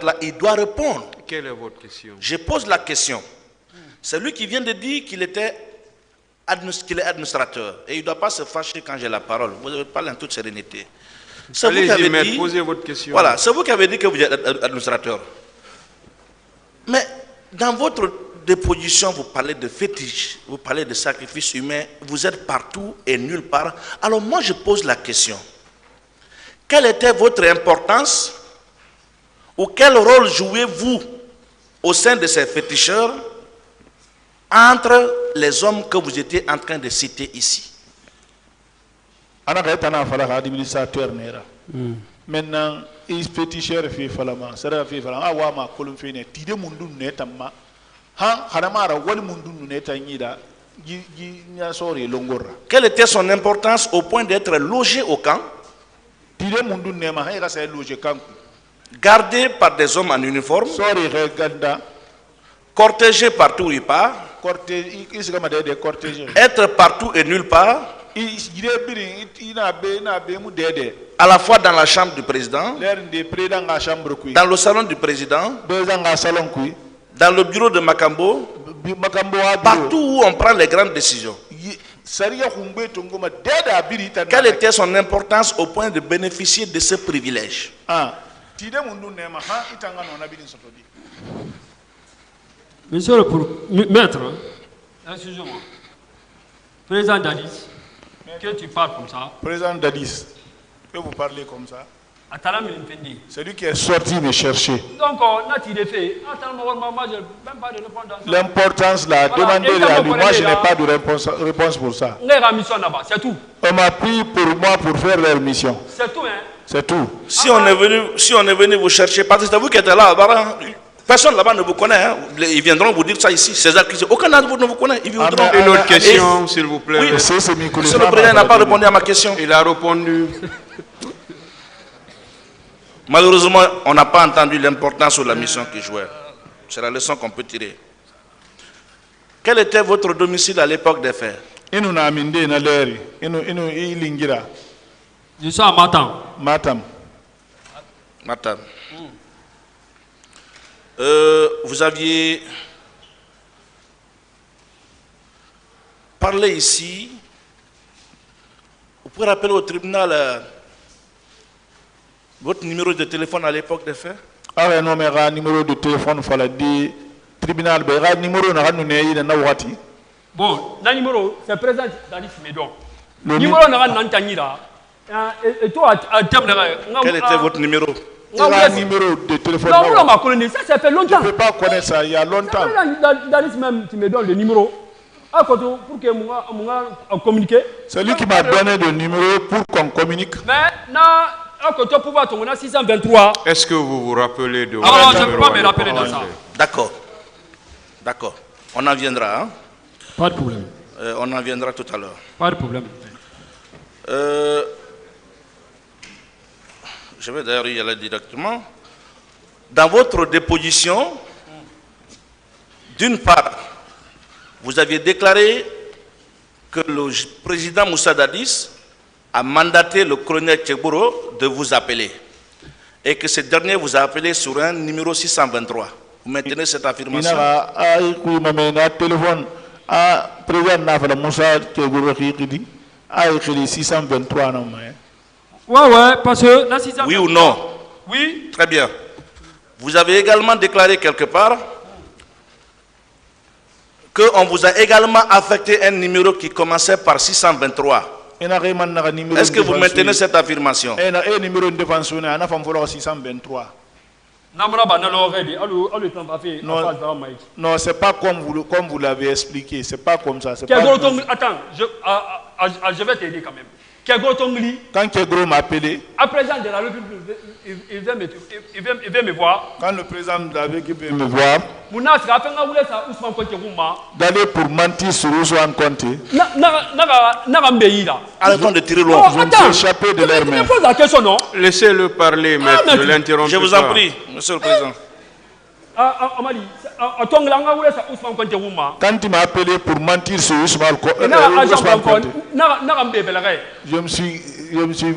là, il doit répondre. Quelle est votre question? Je pose la question. C'est lui qui vient de dire qu'il est administrateur. Et il ne doit pas se fâcher quand j'ai la parole. Vous avez parlé en toute sérénité. Allez-y, maître, posez votre question. Voilà, c'est vous qui avez dit que vous êtes administrateur. Mais dans votre déposition, vous parlez de fétiche, vous parlez de sacrifice humain, vous êtes partout et nulle part. Alors moi, je pose la question. Quelle était votre importance ou quel rôle jouez-vous au sein de ces féticheurs entre les hommes que vous étiez en train de citer ici? Maintenant, il féticheur fait falama, ça fait falama, awama kolum fait ne, tide mundu netama, ha, hanamara wali mundu neta nida, sori longora. Quelle était son importance au point d'être logé au camp? Tide mundu nema, ha, il s'est logé camp. Gardé par des hommes en uniforme, Sorry, reganda, cortégé partout où il part, être partout et nulle part, à la fois dans la chambre du président, dans le salon du président, dans le bureau de Makambo, partout où on prend les grandes décisions. Quelle était son importance au point de bénéficier de ce privilège? Monsieur le maître, excusez-moi, président Dadis, que tu parles comme ça. Président Dadis, que vous parlez comme ça? C'est lui qui est sorti me chercher. Donc, on a tiré fait. L'importance là, demandez à lui. Moi, je n'ai pas de réponse pour ça. C'est tout. On m'a pris pour moi pour faire leur mission. C'est tout, hein? C'est tout. Si on est venu vous chercher, parce que c'est vous qui êtes là, personne là-bas ne vous connaît. Hein. Ils viendront vous dire ça ici. Aucun d'entre vous ne vous connaît. Ils viendront. Une autre question, s'il vous plaît. Oui, monsieur le président n'a pas répondu à ma question. Il a répondu. Malheureusement, on n'a pas entendu l'importance de la mission qu'il jouait. C'est la leçon qu'on peut tirer. Quel était votre domicile à l'époque des faits? Je suis à Matam. Matam. Vous aviez parlé ici. Vous pouvez rappeler au tribunal votre numéro de téléphone à l'époque des faits? Ah ouais, non, mais le numéro de téléphone, il fallait dire tribunal, le numéro de bon, le numéro, c'est président Dadis Medon. Le numéro n'est pas et toi, quel était votre numéro? Le numéro de téléphone. Non, ça, ça fait longtemps. Je ne peux pas connaître ça, il y a longtemps. Dadis même, tu me donnes le numéro. Pour que on communique. C'est lui qui m'a donné le numéro pour qu'on communique. Mais, pouvoir 623. Est-ce que vous vous rappelez de... Alors, je ne peux pas me rappeler de ça. D'accord. D'accord. On en viendra. Hein? Pas de problème. On en viendra tout à l'heure. Pas de problème. Je vais d'ailleurs y aller directement. Dans votre déposition, d'une part, vous aviez déclaré que le président Moussa Dadis a mandaté le colonel Tchegbouro de vous appeler et que ce dernier vous a appelé sur un numéro 623. Vous maintenez cette affirmation? Ouais, parce que la 623... Oui ou non? Oui. Très bien. Vous avez également déclaré quelque part qu'on vous a également affecté un numéro qui commençait par 623. Est-ce que vous maintenez cette affirmation? Non, c'est pas comme vous l'avez expliqué. C'est pas comme ça. Attends, je vais t'aider quand même. Quand Kegro m'a appelé, le président de la République, il vient me voir. Quand le président de la République vient me voir, d'aller pour mentir sur Ousmane Konté, arrêtons de tirer loin. Je me suis échappé de leur main. Laissez-le parler, maître. Ne l'interrompez pas. Je vous en prie, monsieur le président. Quand il m'a appelé pour mentir sur Ousmane Konté, me suis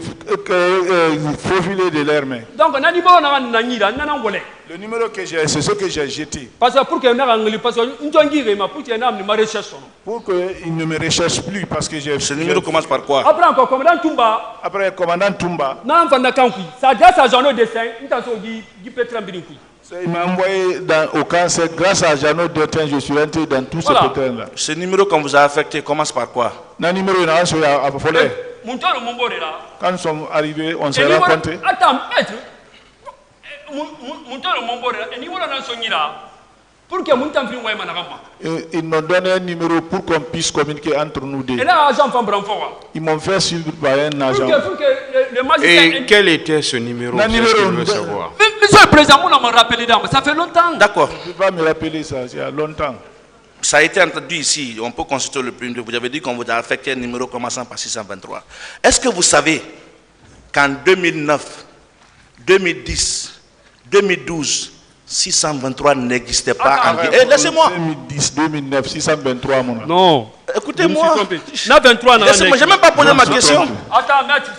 faufilé de leurs mains. Donc, on a dit, bon, on a nanyira, on a volé. Le numéro que j'ai, c'est ce que j'ai jeté. Parce que pour que on a angli, parce que on t'enguire, mais pour que on a amené ma recherche. Pour qu'ils ne me recherchent plus parce que j'ai. Ce numéro commence par quoi? Après encore, commandant Toumba. Après, commandant Toumba. Non, on a kankui. Ça grâce à Jean dessin, on t'a dit, Pétrin Binikou. Il m'a envoyé au camp, c'est grâce à Jeannot Détain, je suis rentré dans tous ces pétrins-là. Ce numéro qu'on vous a affecté commence par quoi? Le numéro à Follet. Quand nous sommes arrivés, on s'est rencontrés. Attends, maître. Ils m'ont donné un numéro pour qu'on puisse communiquer entre nous deux. Ils m'ont fait suivre par un agent. Et quel était ce numéro? C'est ce qu'il veut savoir. Monsieur le Président, on m'a rappelé ça fait longtemps. D'accord. Je ne peux pas me rappeler ça, il y a longtemps. Ça a été entendu ici, on peut consulter le premier. Vous avez dit qu'on vous a affecté un numéro commençant par 623. Est-ce que vous savez qu'en 2009, 2010, 2012, 623 n'existait pas en Guinée? Laissez-moi. 2010, 2009, 623, mon. Non. Écoutez-moi. Laissez-moi, je n'ai même pas posé ma question. Attends, maître,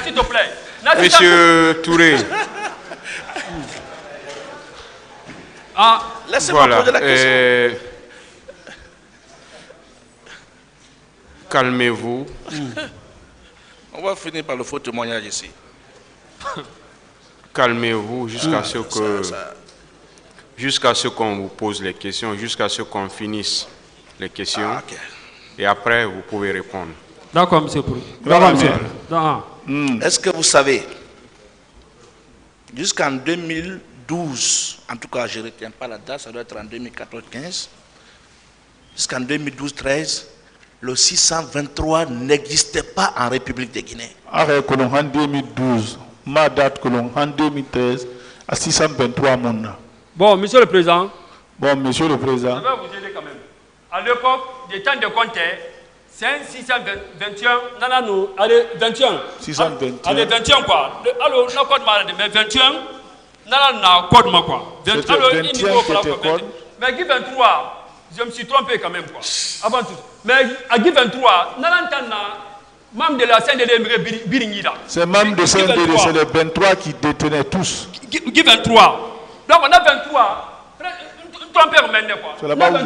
s'il te plaît. Monsieur Touré. Laissez-moi poser la question. Calmez-vous. On va finir par le faux témoignage ici. Calmez-vous jusqu'à ce qu'on vous pose les questions, jusqu'à ce qu'on finisse les questions. Okay. Et après, vous pouvez répondre. D'accord, monsieur. Est-ce que vous savez, jusqu'en 2012, en tout cas, je ne retiens pas la date, ça doit être en 2014-15, jusqu'en 2012-13, le 623 n'existait pas en République de Guinée. En 2012, ma date en 2013, à 623 monna. Bon, monsieur le Président. Bon, monsieur le Président. Je vais vous aider quand même. À l'époque, des temps de compte, c'est 621, non, allez, 21. 621. Allez, 21 quoi. Alors, le code malade, mais 21, non, code ma quoi. Alors, 21 qui était code. Mais Guy 23, je me suis trompé quand même quoi. Avant tout. Mais à Guy 23, membre de la CNDD Biringida. C'est membre de CNDD, c'est les 23 qui détenaient tous. Guy 23. Donc on a 23. C'est là-bas où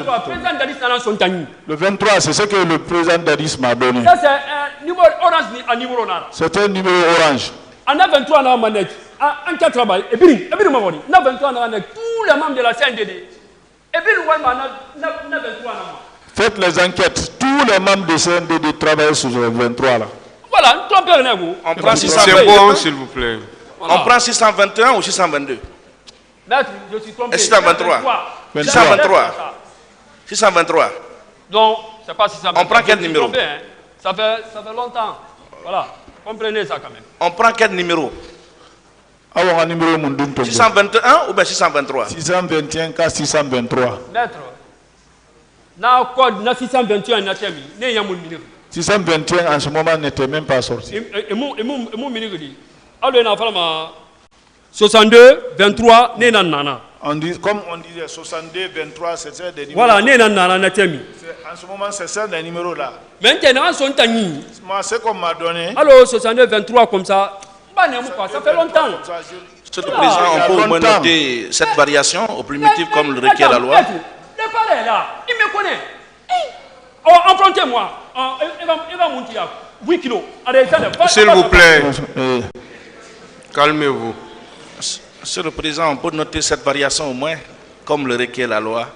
le 23, c'est ce que le président Dadis m'a donné. Ça, c'est un numéro orange à numéro là. C'est un numéro orange. On a 23 dans la manette. En cas de travail. Et puis, on a 23 dans la manette. Tous les membres de la CNDD. Et puis, on a 23 là. Faites les enquêtes. Tous les membres de CNDD travaillent sur le 23 là. Voilà, on prend 621. C'est bon, s'il vous plaît. Voilà. On prend 621 ou 622? Maître, je suis trompé. 623. 623. 623. Donc, c'est pas 623. On prend quel numéro? Trompé, hein. Ça fait longtemps. Voilà. Comprenez ça quand même. On prend quel numéro? 621 ou bien 623? 621 qu'à 623. Maître, na code na 621 na temi, ne yamul minir. 621 en ce moment n'était même pas sorti. Et mon minir dit. Alors na fala 62 23 ne nana. On dit comme on disait 62 23 c'est ça des numéros. Voilà, ne nana na temi. En ce moment c'est ça des numéros là. Maintenant son tani. Moi c'est qu'on m'a donné. Alors 62 23 comme ça. Ça fait longtemps. Monsieur le Président, on peut au moins noter cette variation au primitif comme le requiert la loi. Le palais là, il me connaît. Oh, empruntez-moi. Il va monter à 8 kilos. S'il vous plaît, calmez-vous. Monsieur le Président, on peut noter cette variation au moins comme le requiert la loi.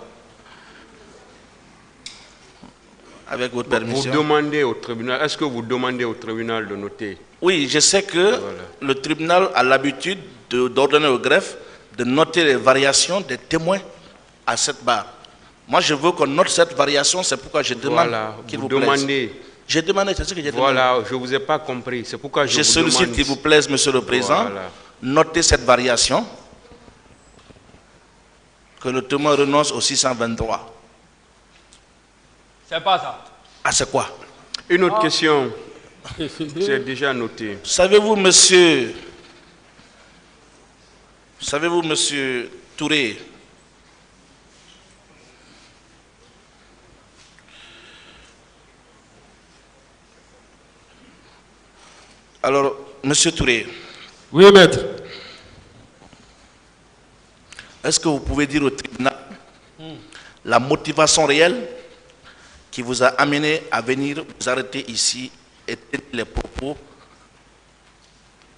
Avec votre permission. Vous demandez au tribunal, est-ce que vous demandez au tribunal de noter? Oui, je sais que le tribunal a l'habitude d'ordonner au greffe de noter les variations des témoins à cette barre. Moi, je veux qu'on note cette variation, c'est pourquoi je demande qu'il vous plaise. J'ai demandé, c'est ce que j'ai demandé. Voilà, je ne vous ai pas compris, c'est pourquoi je vous sollicite demande. qu'il vous plaise, Monsieur le Président, notez cette variation, que le témoin renonce au 623. C'est pas ça. Ah, c'est quoi? Une autre question. C'est déjà noté. Savez-vous, monsieur Touré, Alors, Monsieur Touré, Oui, maître. est-ce que vous pouvez dire au tribunal la motivation réelle qui vous a amené à venir vous arrêter ici et tenir les propos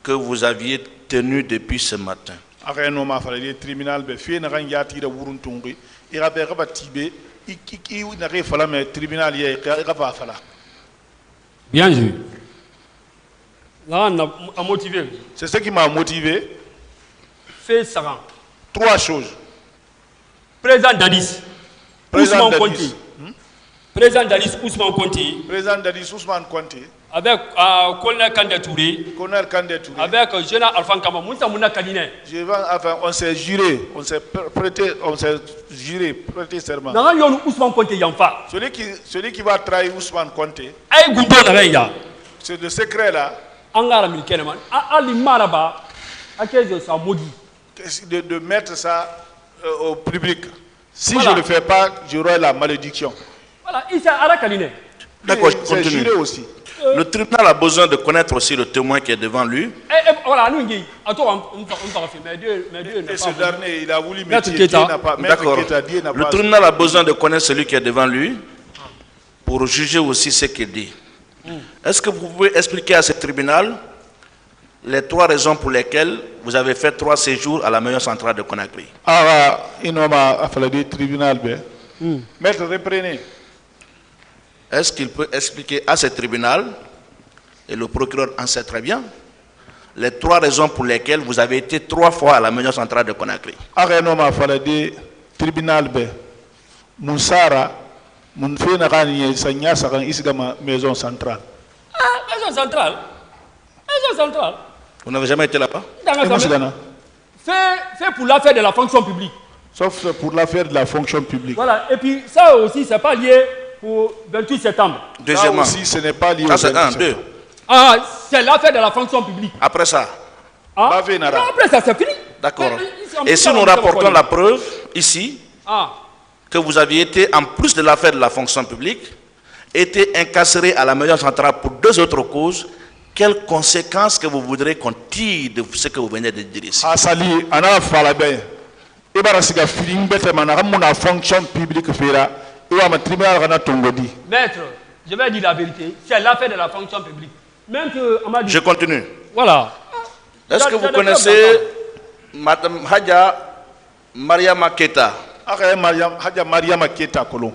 que vous aviez tenus depuis ce matin? Après no ma fala le tribunal be fi na kan yati da wurun tungi ira be ga batibe iki na re fala me tribunal ye ga ba fala. Bien joué. Là, on a motivé. C'est ce qui m'a motivé. Fait Saran. 3 choses. Président Dadis. Président Ousmane Dadis. Conté. Président Dadis Ousmane Conté. Président Dadis Ousmane Conté. Avec colonel Kandé Touré. Colonel Kandé Touré. Avec général Alpha Kama. Moussa Mouna Kadine. Enfin, on s'est juré, on s'est prêté serment. Dans yon Ousmane Conté Yamfa. Celui qui va trahir Ousmane Conté, Aïe Goundo Nareya. c'est le secret là, Angara Milkeneman. Ali Maraba. Akezo sa maudit. de mettre ça au public. Si Voilà. je ne le fais pas, j'aurai la malédiction. Voilà, il s'est Arakadine. D'accord, je C'est continue. juré aussi. Le tribunal a besoin de connaître aussi le témoin qui est devant lui. Voilà, nous, on va faire. Mais Dieu n'a Et pas ce voulu. dernier, il a voulu Maître mettre Dieu Keita. n'a pas. Maître D'accord. Keita, Dieu n'a Le pas. tribunal a besoin de connaître celui qui est devant lui pour juger aussi ce qu'il dit. Est-ce que vous pouvez expliquer à ce tribunal les 3 raisons pour lesquelles vous avez fait 3 séjours à la maison centrale de Conakry? Ah, il m'a fallu du tribunal. Maître, reprenez. Est-ce qu'il peut expliquer à ce tribunal, et le procureur en sait très bien, les 3 raisons pour lesquelles vous avez été 3 fois à la maison centrale de Conakry? Ah, non, m'a fallu du tribunal. Moussara, mon fils n'a rien, ça n'y a pas ici dans ma maison centrale. Ah, maison centrale. Maison centrale. Vous n'avez jamais été là-bas? Et moi, c'est Ghana. Fait pour l'affaire de la fonction publique. Sauf pour l'affaire de la fonction publique. Voilà, et puis ça aussi, c'est pas lié pour 28 septembre. Là Deuxièmement, aussi, ce n'est pas lié ça au c'est 1, 2. Ah, c'est l'affaire de la fonction publique. Après ça, Ah, Bavé Nara. non, après ça, c'est fini. d'accord. Mais, Et si nous rapportons la preuve ici, Ah, que vous aviez été, en plus de l'affaire de la fonction publique, été incarcéré à la maison centrale pour 2 autres causes, quelles conséquences que vous voudrez qu'on tire de ce que vous venez de dire ici? Asali, ana fala bien. Et bara siga feeling bete manaka mona fonction publique fera. Et wa ma tribunal kana tongodi. maître, je vais dire la vérité, c'est l'affaire de la fonction publique. Même que, on m'a dit, Je continue. voilà. Est-ce que vous connaissez Madame Hadja Mariama Keita? Aka Mariam Hadja Mariama Keita kolon.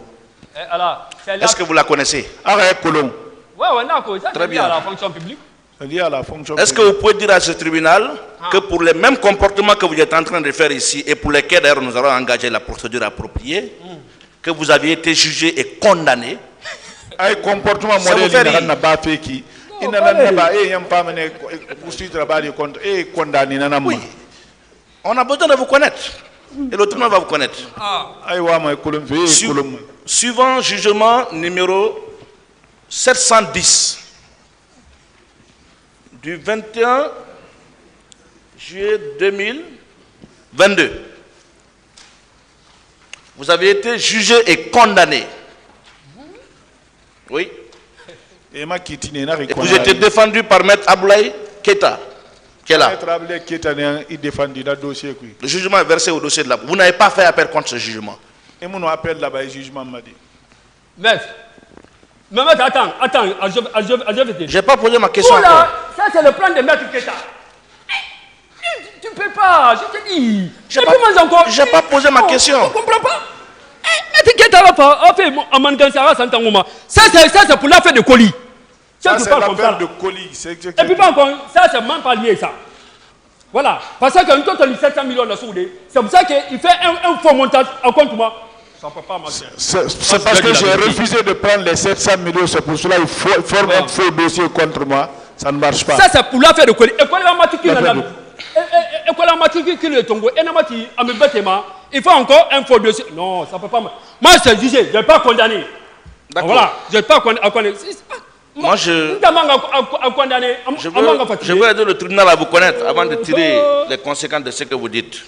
Alors, c'est Est-ce que vous la connaissez? Aka kolon. Ouais, d'accord, ça Très c'est lié bien. à la fonction publique. C'est lié à la fonction Est-ce que publique. vous pouvez dire à ce tribunal que pour les mêmes comportements que vous êtes en train de faire ici et pour lesquels d'ailleurs nous allons engager la procédure appropriée, que vous aviez été jugé et condamné? Ay comportement Ça vous modèle fait ina rire? na ba feki. Non, Ina pas na rire. ba e yam pa mene poursuite travail contre e condamné na Oui. ma. On a besoin de vous connaître. Et le tribunal va vous connaître. Ay wa ma kolon fe Su- kolon. Suivant jugement numéro 710 du 21 juillet 2022, vous avez été jugé et condamné. Oui. E ma kitine na Et vous étiez défendu par Maître Aboulaye Keita, qui est là. Maître Abdel Keita il défendu dans dossier qui. Le jugement est versé au dossier de la... Vous n'avez pas fait appel contre ce jugement. Et mon appel là-bas, le jugement m'a dit. Maître, mais maître, attends, je vais te dire. Je n'ai pas posé ma question Oh encore. là, ça c'est le plan de maître Keita. Tu peux pas, je te dis. J'ai Et pas- puis moi encore. j'ai pas posé ma question. Tu comprends pas? Maître Keita a fait Amandansara Santangoma. Ça c'est pour l'affaire de colis. Ça, Tu c'est parles comme ça. l'affaire de colis. C'est Et puis pas encore, ça c'est même pas lié ça. Voilà, parce qu'un total de 700 millions de soudés, c'est pour ça qu'il fait un faux montage en compte moi. Ça ne peut pas marcher. C'est parce que j'ai refusé de prendre les 700 millions, c'est pour cela qu'il faut forme un faux dossier contre moi. Ça ne marche pas. Ça c'est pour l'affaire de colis. Et quoi la matricule L'affaire là? Et quoi la matricule est tombée? Et namati à me bâtiment, il faut encore un faux dossier. Non, ça ne peut pas marcher. Moi c'est jugé, je ne vais pas condamner. D'accord. Voilà, je ne vais pas condamner. Moi, je veux aider le tribunal à vous connaître avant de tirer les conséquences de ce que vous dites.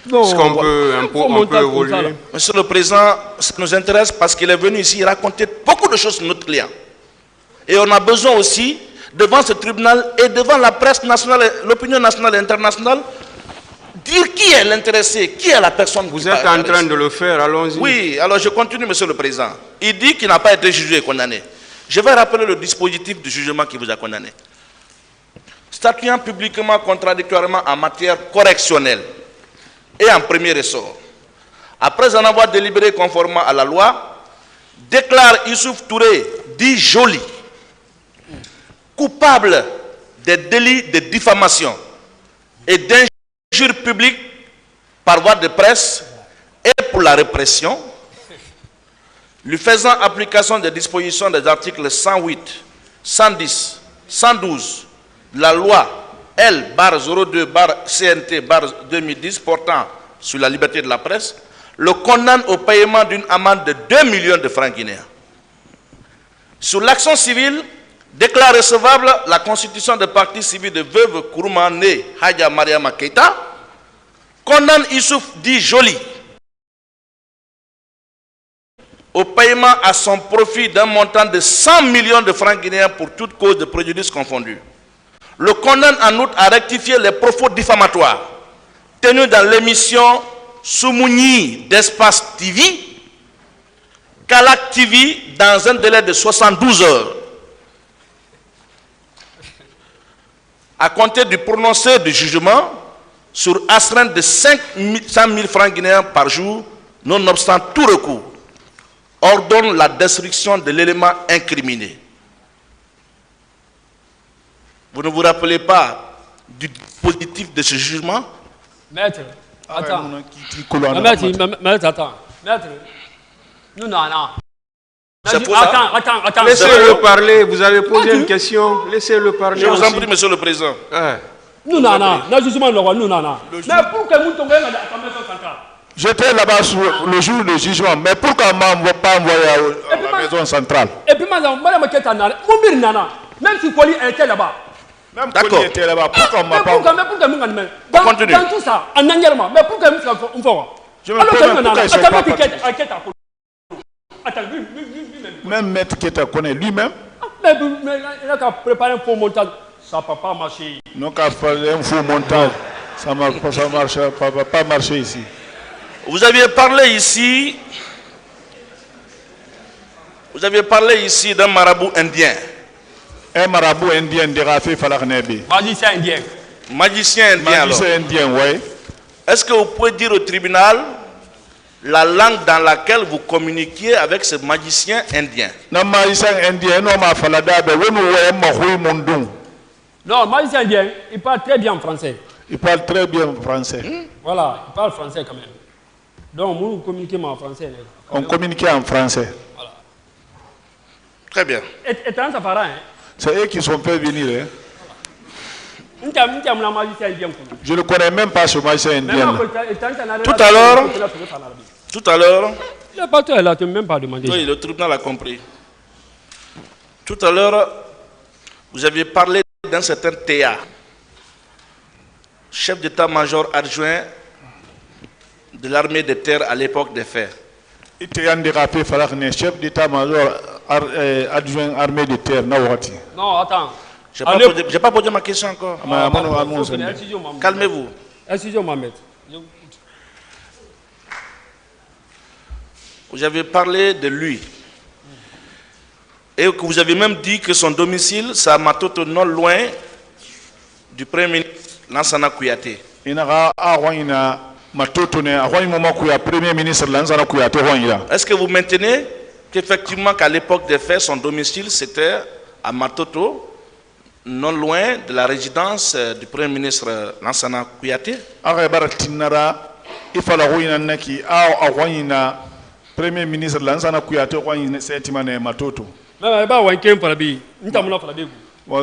Est-ce qu'on peut on peut évoluer? Monsieur le Président, ça nous intéresse parce qu'il est venu ici raconter beaucoup de choses sur notre client. Et on a besoin aussi devant ce tribunal et devant la presse nationale, l'opinion nationale et internationale, dire qui est l'intéressé, qui est la personne. Vous êtes en train de le faire, allons-y. Oui, alors je continue, Monsieur le Président. Il dit qu'il n'a pas été jugé et condamné. Je vais rappeler le dispositif du jugement qui vous a condamné. Statuant publiquement contradictoirement en matière correctionnelle et en premier ressort, après en avoir délibéré conformément à la loi, déclare Youssouf Touré, dit Joly, coupable des délits de diffamation et d'injure publique par voie de presse et pour la répression, lui faisant application des dispositions des articles 108, 110, 112 de la loi L-02-CNT-2010 portant sur la liberté de la presse, le condamne au paiement d'une amende de 2 millions de francs guinéens. Sur l'action civile, déclare recevable la constitution de partie civile de veuve Kourouma née Hadja Mariama Keita, condamne Youssouf dit Joly au paiement à son profit d'un montant de 100 millions de francs guinéens pour toute cause de préjudice confondue. Le condamne en outre à rectifier les propos diffamatoires tenus dans l'émission Soumouni d'Espace TV, Kalak TV, dans un délai de 72 heures. À compter du prononcé du jugement sur astreinte de 500 000 francs guinéens par jour, nonobstant tout recours, ordonne la destruction de l'élément incriminé. Vous ne vous rappelez pas du positif de ce jugement? Maître, attends. Maître, attends. Maître, nous n'en avons. Attends. Laissez-le parler, vous avez posé une question. Laissez-le parler. Je vous en prie, Monsieur le Président. Nous n'en avons. Nous n'en avons. Mais pourquoi nous tombons dans la commission centrale? J'étais là-bas le jour du jugement, mais pourquoi on ne m'a pas envoyé à la maison centrale? Et puis, madame Keta Nana, même si Koli était là-bas. Même Koli était là-bas, pourquoi on ne m'a pas envoyé? Continue. Dans tout ça, en Angleterre, mais pourquoi on ne fait pas? Je me demande pourquoi ils ne sont pas Attends, même Maître Keta connaît lui-même. Mais il a qu'à préparer un faux montage. Ça ne peut pas marcher. Non, qu'à faire un faux montage. Ça ne va pas marcher ici. Vous aviez parlé ici d'un marabout indien. Un marabout indien de Rafi Falaknebi. Magicien indien. Magicien indien, alors. Magicien indien, oui. Est-ce que vous pouvez dire au tribunal la langue dans laquelle vous communiquiez avec ce magicien indien? Non, magicien indien, non, ma falada, non, magicien indien, il parle très bien français. Il parle très bien français. Voilà, il parle français quand même. Donc, nous communiquons en français. On communiquait en français. Voilà. Très bien. Et ça fera, hein? C'est eux qui sont fait venir. Hein? Je ne connais même pas ce magicien indien. Tout à l'heure, le bateau est là, tu ne m'as même pas demandé. Oui, le tribunal a compris. Tout à l'heure, vous aviez parlé d'un certain Théa, chef d'état-major adjoint de l'armée de terre à l'époque des faits. Chef d'état-major adjoint armée de terre. Non, attends. Je n'ai pas posé ma question encore. Calmez-vous. Excusez-moi, Mohamed. Vous avez parlé de lui. Et que vous avez même dit que son domicile, c'est à Matoto, non loin du Premier ministre Lansana Kouyaté. Est-ce que vous maintenez qu'effectivement qu'à l'époque des faits, son domicile c'était à Matoto, non loin de la résidence du Premier ministre Lansana Kouyaté? Premier ministre Lansana Kouyaté Matoto. Vous avez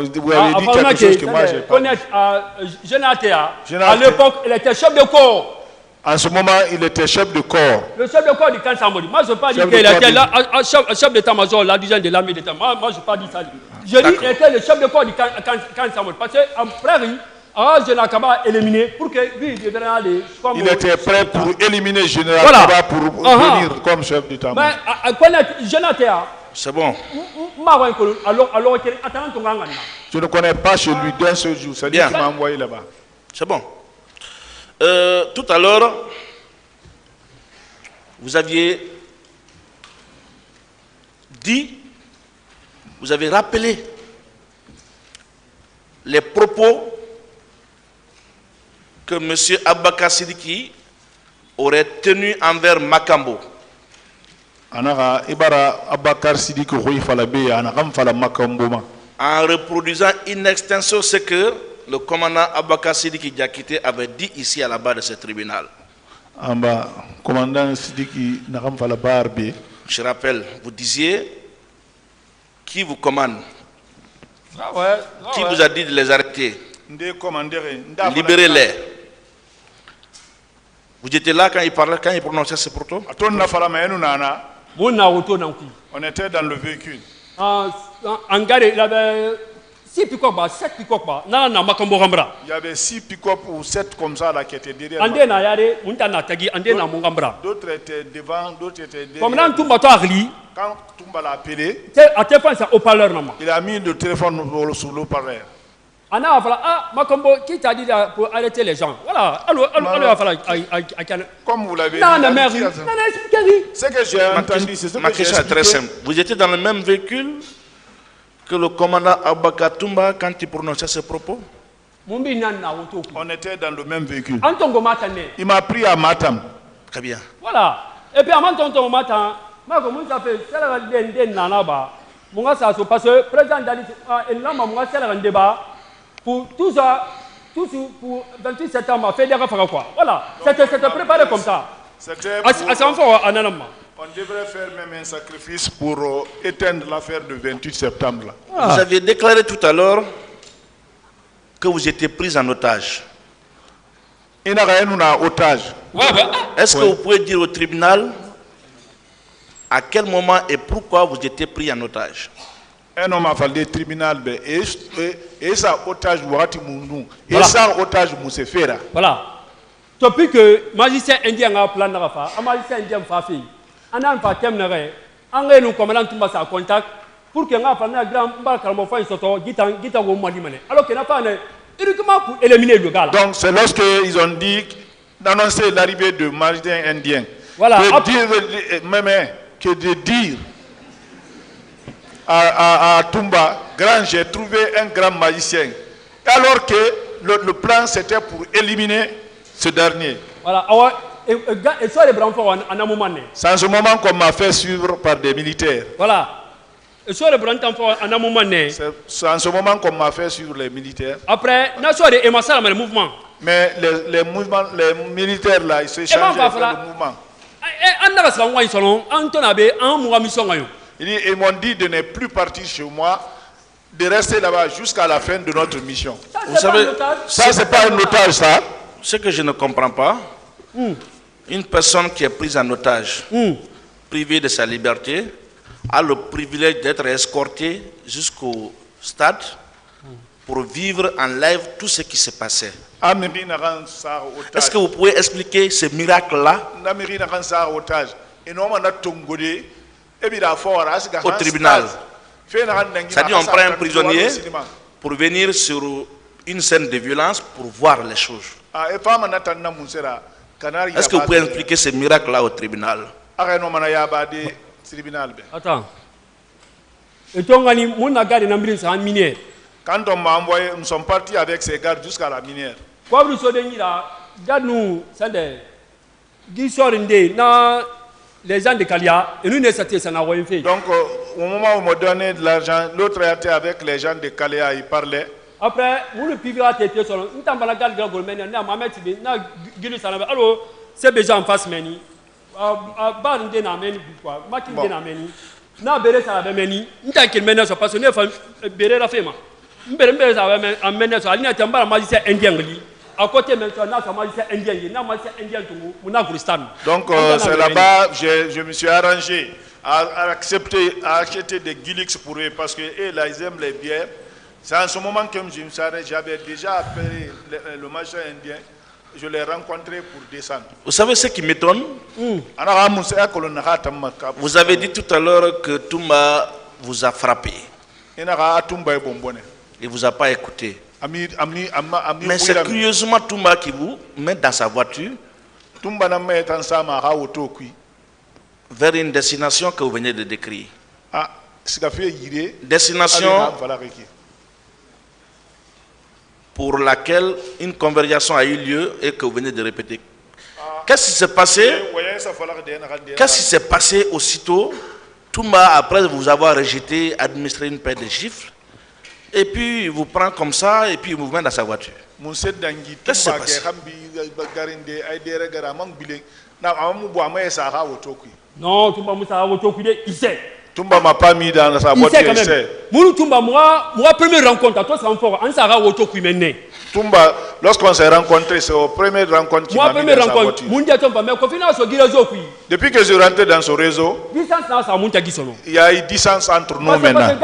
dit quelque chose que moi j'ai pas. À l'époque, il était chef de corps. En ce moment, il était chef de corps. Le chef de corps du camp Samori. Moi, je ne veux pas dire qu'il était là, chef d'état-major, l'adjoint de l'armée d'État. Moi, je ne veux pas dire ça. Je dis qu'il était le chef de corps du camp Samori. Parce qu'après, Général Kaba éliminé pour que lui, il devienne aller. Il était prêt pour éliminer Général Kaba pour venir comme chef d'état-major. Mais Général Théa, C'est bon. Je ne connais pas chez lui d'un seul jour. C'est lui qui m'a envoyé là-bas. C'est bon. Tout à l'heure, vous aviez dit, vous avez rappelé les propos que M. Abakar Sidiki aurait tenus envers Makambo. En reproduisant in extenso ce que le commandant Abakar Sidiki Diakité avait dit ici à la barre de ce tribunal. Je rappelle, vous disiez qui vous commande, qui vous a dit de les arrêter, libérez-les. Vous étiez là quand il parlait, quand il prononçait ce propos? On était dans le véhicule. Il y avait 6 pick-up ou 7 comme ça là qui étaient derrière. D'autres étaient devant, d'autres étaient derrière. Quand Toumba l'a appelé, il a mis le téléphone sur l'eau-parleur. Makambo, qui t'a dit pour arrêter les gens? Voilà. Comme vous l'avez dit, ce que j'ai entendu, c'est ce que ma question est très simple. Vous étiez dans le même véhicule que le commandant Abakar Toumba quand il prononçait ses propos? On était dans le même véhicule. Il m'a pris à Matam. Très bien. Voilà. Et puis avant ton matin, ça fait parce que le président Dali a un débat pour tout ça, pour 28 septembre, fait des affaires quoi. Voilà. C'était préparé comme ça. On devrait faire même un sacrifice pour éteindre l'affaire du 28 septembre. Là. Vous aviez déclaré tout à l'heure que vous étiez pris en otage. Est-ce que vous pouvez dire au tribunal à quel moment et pourquoi vous étiez pris en otage? Un homme a fallu tribunal et ça otage et ça otage Moussefera. Voilà. Depuis que magicien indien a plan de faire, un magicien indien fait fi, un an pas terminé, un gars nous commandant tout ça contact pour que un plan de grand bar calme fait soto, guita au mois d'imane. Alors qu'il n'a pas uniquement pour éliminer le gars. Donc c'est lorsque ils ont dit d'annoncer l'arrivée de magicien indien. Voilà. Que de dire à Toumba, grand, j'ai trouvé un grand magicien. Alors que le plan c'était pour éliminer ce dernier. Voilà. C'est en ce moment qu'on m'a fait suivre par des militaires. Voilà. C'est en ce moment qu'on m'a fait suivre les militaires. Après, le mouvement. Mais les militaires là, ils se changent le mouvement. Ils m'ont dit de ne plus partir chez moi, de rester là-bas jusqu'à la fin de notre mission. Vous savez, ça c'est pas un otage ça. Ce que je ne comprends pas, une personne qui est prise en otage, privée de sa liberté, a le privilège d'être escortée jusqu'au stade pour vivre en live tout ce qui s'est passé. Est-ce que vous pouvez expliquer ce miracle-là au tribunal? C'est-à-dire on prend un prisonnier pour venir sur une scène de violence pour voir les choses. Est-ce que vous pouvez expliquer ce miracle-là au tribunal? Attends. Et ton gani, mon agari n'ambri c'est un minier. Quand on m'a envoyé, nous sommes partis avec ces gardes jusqu'à la minière. Quoi vous savez là, garde nous, c'est des qui sortent na les gens de Kalia et nous ne savons ça n'a rien fait. Donc au moment où on m'a donné de l'argent, l'autre était avec les gens de Kalia, il parlait. Après, nous le pivot était sur nous t'en la garde golmen na Mohamed Tibi na Gilu Salama. Alors, c'est déjà en face meni. Bar ndé na meni quoi, maki ndé na meni. Na bere ça va meni. N'ta qu'il mena so parce que ne fa bere la fema. Mbere ça va amena so alina tamba magicien indien li. À côté maintenant na so magicien indien li, na magicien indien tungu, muna Kristan. Donc c'est là-bas je me suis arrangé à acheter des Gilix pour eux parce que eux là ils aiment les bières. C'est en ce moment que je me suis arrêté, j'avais déjà appelé le magicien indien Je l'ai rencontré pour descendre. Vous savez ce qui m'étonne? Vous avez dit tout à l'heure que Toumba vous a frappé. Il ne vous a pas écouté. Mais c'est curieusement Toumba qui vous met dans sa voiture vers une destination que vous venez de décrire. Destination pour laquelle une convergence a eu lieu et que vous venez de répéter. Qu'est-ce qui s'est passé? Qu'est-ce qui s'est passé aussitôt? Toumba, après vous avoir rejeté, administré une paire de gifles, et puis il vous prend comme ça, et puis il vous met dans sa voiture. Qu'est-ce qui s'est passé? Non, Toumba Moussa il sait. Toumba m'a pas mis dans sa voiture, il sait. Toumba, moi, première rencontre, à toi, c'est un fort. On s'arrête au Toku maintenant. Toumba, lorsqu'on s'est rencontrés, c'est la première rencontre qui m'a mis dans sa voiture. Depuis que je rentre dans ce réseau, il y a eu distance entre nous maintenant.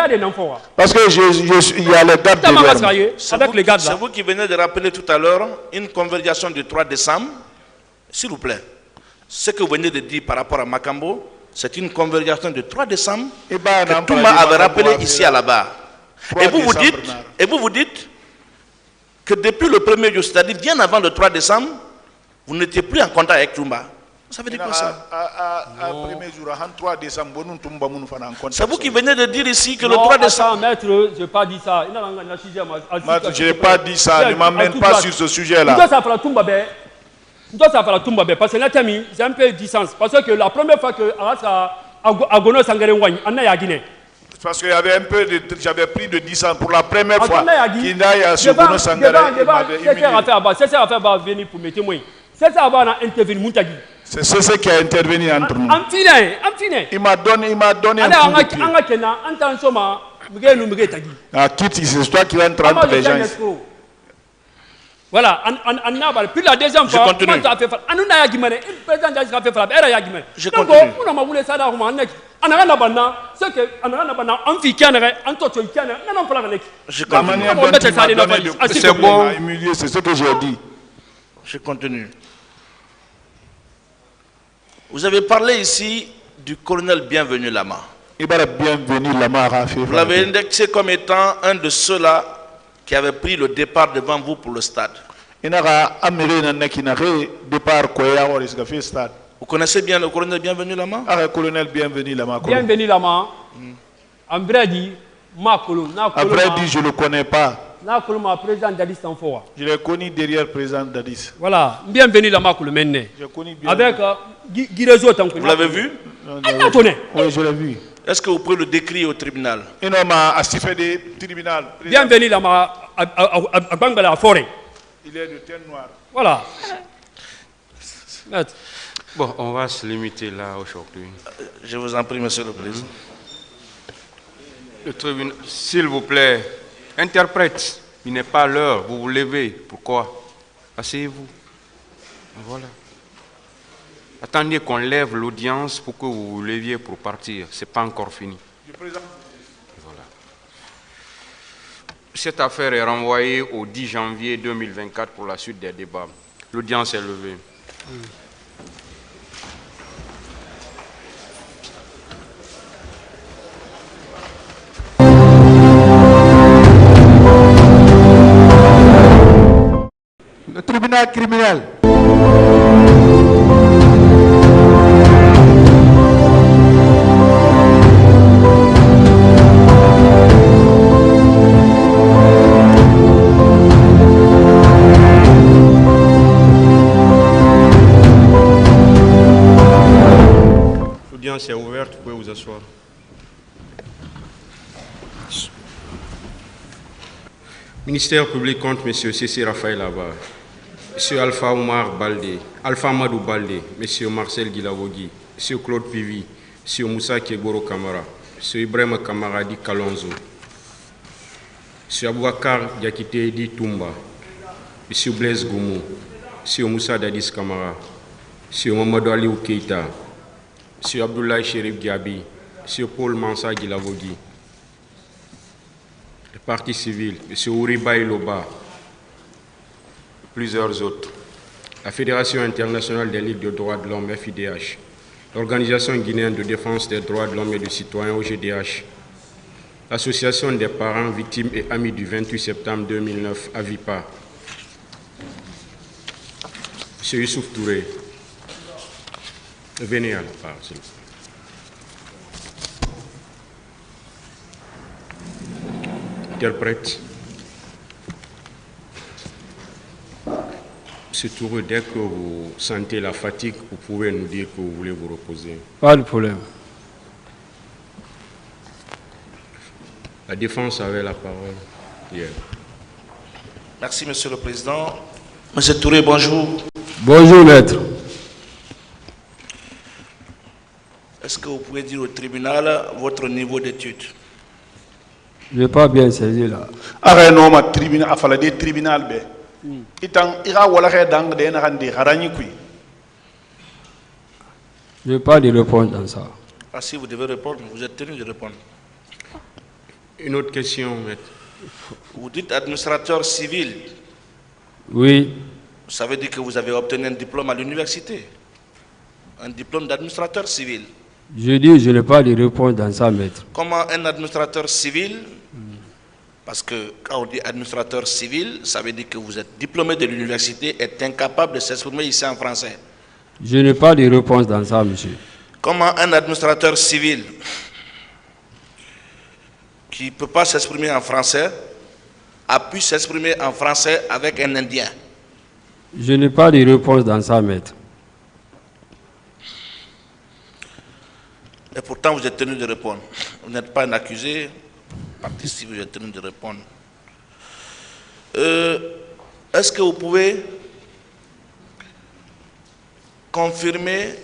Parce que il y a les gardes derrière moi. C'est vous qui venez de rappeler tout à l'heure une convergence du 3 décembre. S'il vous plaît, ce que vous venez de dire par rapport à Makambo, c'est une convergence du 3 décembre que Toumba avait rappelé ici à la barre. Et vous vous dites que depuis le 1er jour, c'est-à-dire bien avant le 3 décembre, vous n'étiez plus en contact avec Toumba. Ça veut dire quoi ça? C'est vous qui venez de dire ici que le 3 décembre... Maître, je n'ai pas dit ça. Je n'ai pas dit ça, ne m'emmène pas sur ce sujet-là. Parce que là, j'ai un peu de distance. Parce que la première fois que Agono Sangare Wany, parce qu'il y avait un peu de... J'avais pris de distance pour la première fois. Qu'il n'aille sur Agono Sangare. C'est ça va venir pour mes témoins. C'est ça va intervenir Moutagi. C'est ce qui a intervenu entre nous. Il m'a donné un coup de pied. Quitte, c'est toi qui entraîne les gens ici. Voilà, puis la deuxième fois, je continue. C'est bon, c'est ce que j'ai dit. Je continue. Vous avez parlé ici du colonel Bienvenu Lama. Vous l'avez indexé comme étant un de ceux-là qui avait pris le départ devant vous pour le stade. Vous connaissez bien le colonel Bienvenu Lama? Bienvenu Lama. En vrai dit, je ne le connais pas. Je l'ai connu derrière le président Dadis. Voilà, Bienvenu Lama avec vous l'avez vu? Oui, je l'ai vu. Est-ce que vous pouvez le décrire au tribunal? Bienvenu Lama à Bangala Forêt. Il est de teint noir. Voilà. Bon, on va se limiter là aujourd'hui. Je vous en prie, monsieur le président. Le tribunal, s'il vous plaît, interprète. Il n'est pas l'heure. Vous vous levez. Pourquoi? Asseyez-vous. Voilà. Attendez qu'on lève l'audience pour que vous vous leviez pour partir. Ce n'est pas encore fini. Voilà. Cette affaire est renvoyée au 10 janvier 2024 pour la suite des débats. L'audience est levée. Le tribunal criminel. L'audience est ouverte, vous pouvez vous asseoir. Ministère public contre M. C.C. Raphaël Abar, M. Alpha Omar Baldé, Alpha Amadou Baldé, M. Marcel Guilavogui, M. Claude Pivi, M. Moussa Kegoro Kamara, M. Ibrahim Kamaradi Kalonzo, M. Aboubakar Diakité Di Toumba, M. Blaise Goumou, M. Moussa Dadis Kamara, M. Mamadou Aliou Keita, M. Abdoulaye Chérif Diaby, M. Paul Mansa Guilavogui, le parti civil, M. Ouribaï Loba, plusieurs autres. la Fédération internationale des ligues de droits de l'homme, FIDH, l'Organisation guinéenne de défense des droits de l'homme et des citoyens, OGDH, l'Association des parents, victimes et amis du 28 septembre 2009, AVIPA, M. Youssouf Touré, venez à la part, s'il vous plaît. Interprète. M. Touré, dès que vous sentez la fatigue, vous pouvez nous dire que vous voulez vous reposer. Pas de problème. La défense avait la parole hier. Merci, Monsieur le Président. Monsieur Touré, bonjour. Bonjour, maître. Est-ce que vous pouvez dire au tribunal votre niveau d'études? Je n'ai pas bien saisi là. Arrête non ma tribunal afala des tribunal be. Itang ira wala kay dang de na handi harani kui. Je n'ai pas de réponse dans ça. Ah, si vous devez répondre, vous êtes tenu de répondre. Une autre question, maître. Vous dites administrateur civil. Oui. Ça veut dire que vous avez obtenu un diplôme à l'université. Un diplôme d'administrateur civil. Je dis, je n'ai pas de réponse dans ça, maître. Comment un administrateur civil, parce que quand on dit administrateur civil, ça veut dire que vous êtes diplômé de l'université, est incapable de s'exprimer ici en français. Je n'ai pas de réponse dans ça, monsieur. Comment un administrateur civil qui ne peut pas s'exprimer en français a pu s'exprimer en français avec un Indien? Je n'ai pas de réponse dans ça, maître. Et pourtant, vous êtes tenu de répondre. Vous n'êtes pas un accusé, partie civile, vous êtes tenu de répondre. Est-ce que vous pouvez confirmer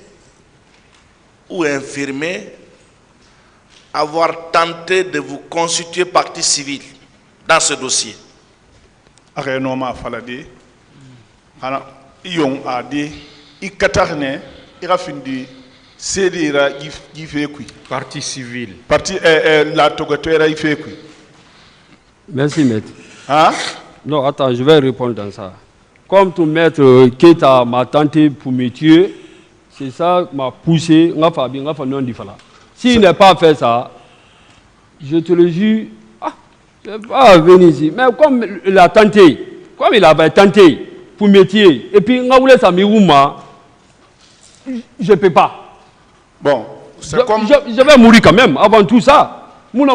ou infirmer avoir tenté de vous constituer partie civile dans ce dossier? Arrête non ma falade. Ana iyon ade ikatarne ira findi Cédira qui fait quoi? Partie civile. Partie la togatoire il fait quoi? Merci, maître. Hein? Non, attends, je vais répondre dans ça. Comme ton maître Keita m'a tenté pour me tuer, c'est ça qui m'a poussé. S'il n'a pas fait ça, je te le jure, je ne vais pas venir ici. Mais comme il a tenté, comme il avait tenté pour me tuer, et puis je ne peux pas. Bon, c'est comme... Je vais mourir quand même avant tout ça. Donc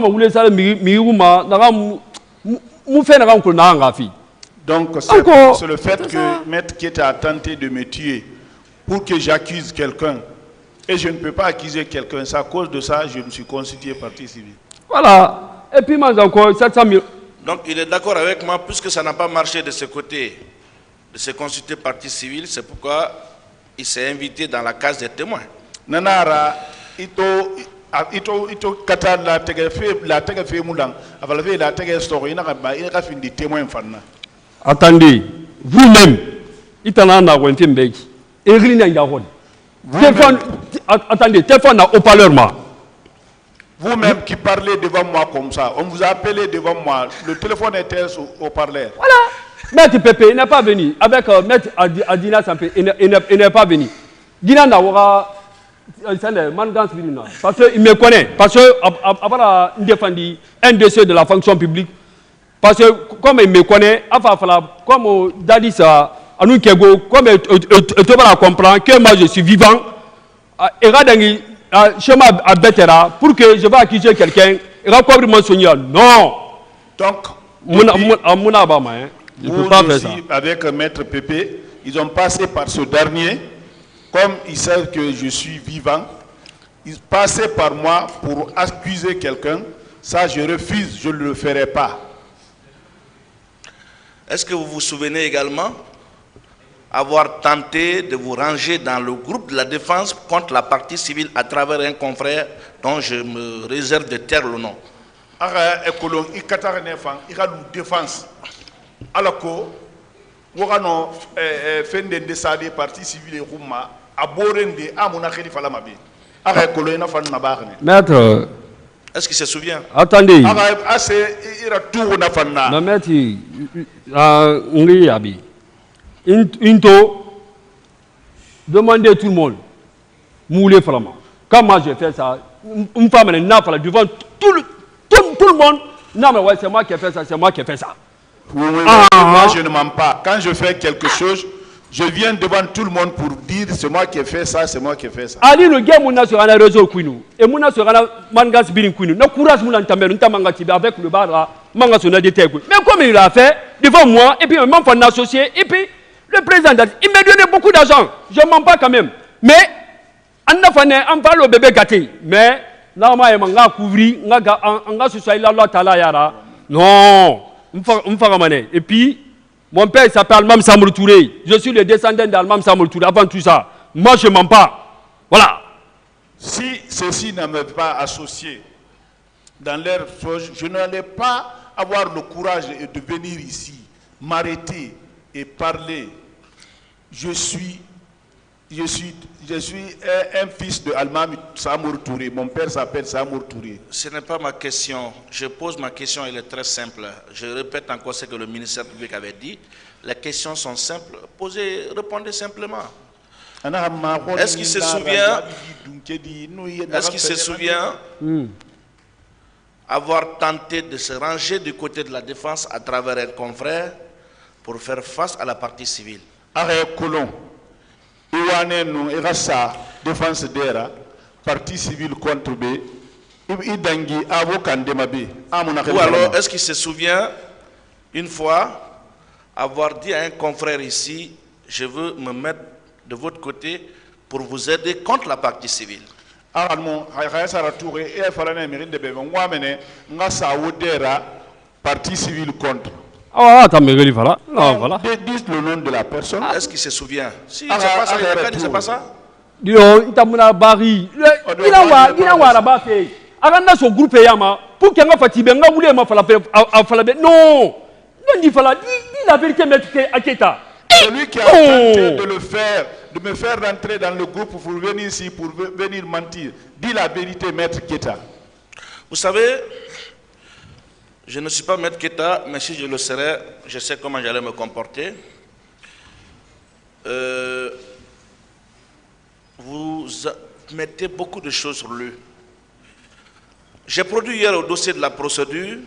c'est le fait que Maître Keita a tenté de me tuer pour que j'accuse quelqu'un. Et je ne peux pas accuser quelqu'un. C'est à cause de ça que je me suis constitué partie civile. Voilà. Et puis moi encore 700 000. Donc il est d'accord avec moi, puisque ça n'a pas marché de ce côté, de se constituer partie civile, c'est pourquoi il s'est invité dans la case des témoins. Nanara, ito kata la tege fe mulang, avalave la tege story ina ka findi témoin fanna. Attendez, vous-même, itana na wenfi mbeki. Egli na ngahon. Téléphone, attendez, téléphone na haut-parleur ma. Vous-même qui parlez devant moi comme ça, on vous a appelé devant moi, le téléphone était au parleur. Voilà. Maître Pépé, il n'est pas venu. Avec Maître Adina Sampé, il n'est pas venu. Dina Nawara, parce qu'il me connaît. Parce que après il défendu un dossier de la fonction publique. Parce que comme il me connaît, comme Dadi ça, comme tu vas comprendre que moi je suis vivant, et chemin à Betera pour que je vais accuser quelqu'un, et me soigner. Non. Donc, je ne peux pas faire ça. Avec Maître Pépé, ils ont passé par ce dernier, comme ils savent que je suis vivant, ils passaient par moi pour accuser quelqu'un. Ça, je refuse, je ne le ferai pas. Est-ce que vous vous souvenez également avoir tenté de vous ranger dans le groupe de la défense contre la partie civile à travers un confrère dont je me réserve de taire le nom? Défense. Alors que wogano fende de sade partie civile rouma aborende amuna kheli fala mabe ara kolo ina fan na bagne. Maître, est-ce qu'il se souvient? Attendez. Ara ase ira tout na fanna. Non maître, ngi abi. Into Demandez tout le monde. Moulez vraiment. Quand moi j'ai fait ça, une femme elle est devant tout le monde. Non mais ouais, c'est moi qui ai fait ça, c'est moi qui ai fait ça. Oui, moi je ne mens pas. Quand je fais quelque chose, je viens devant tout le monde pour dire c'est moi qui ai fait ça, c'est moi qui ai fait ça. Ali le gars mouna sur un réseau quinu et mouna sur un mangas birin quinu. Na courage mouna ntamber ntamanga tibe avec le bar manga sur des tègles. Mais comme il a fait devant moi et puis même pour un associé et puis le président il m'a donné beaucoup d'argent. Je mens pas quand même. Mais on parle au bébé gâté. Mais là moi il m'a couvri, nga sur ça il Allah taala yara. Non, et puis mon père s'appelle Almam Samour Touré. Je suis le descendant d'Almam Samour Touré. Avant tout ça, moi je ne mens pas. Voilà. Si ceci ne m'est pas associé dans leur chose, je n'allais pas avoir le courage de venir ici, m'arrêter et parler. Je suis un fils de Almam Samour Touré. Mon père s'appelle Samour Touré. Ce n'est pas ma question. Je pose ma question, elle est très simple. Je répète encore ce que le ministère public avait dit. Les questions sont simples. Posez, répondez simplement. Est-ce qu'il se souvient avoir tenté de se ranger du côté de la défense à travers un confrère pour faire face à la partie civile? Iwanenu irasa défense dera partie civile contre B idangi avocat demabe amuna. Ou alors est-ce qu'il se souvient une fois avoir dit à un confrère ici, je veux me mettre de votre côté pour vous aider contre la partie civile? Almo hayasara touré et falana mirinde be ngwamene ngasa wodera partie civile contre. Ah, attends, mais voilà. Non, voilà. Dis le nom de la personne. Est-ce qu'il se souvient? Si, c'est pas ça, il n'a pas dit, c'est pas ça. Dis-donc, il t'a mis la barri. Il a un là-bas fait. Aranda son groupe yama pour qu'il y ait un fatigué, nga voulait ma fala non. Non, il fallait dire la vérité, maître Aketa. Celui qui a tenté de le faire, de me faire rentrer dans le groupe pour venir ici, pour venir mentir, dis la vérité, maître Keta. Vous savez, je ne suis pas maître Keta, mais si je le serais, je sais comment j'allais me comporter. Vous mettez beaucoup de choses sur lui. J'ai produit hier au dossier de la procédure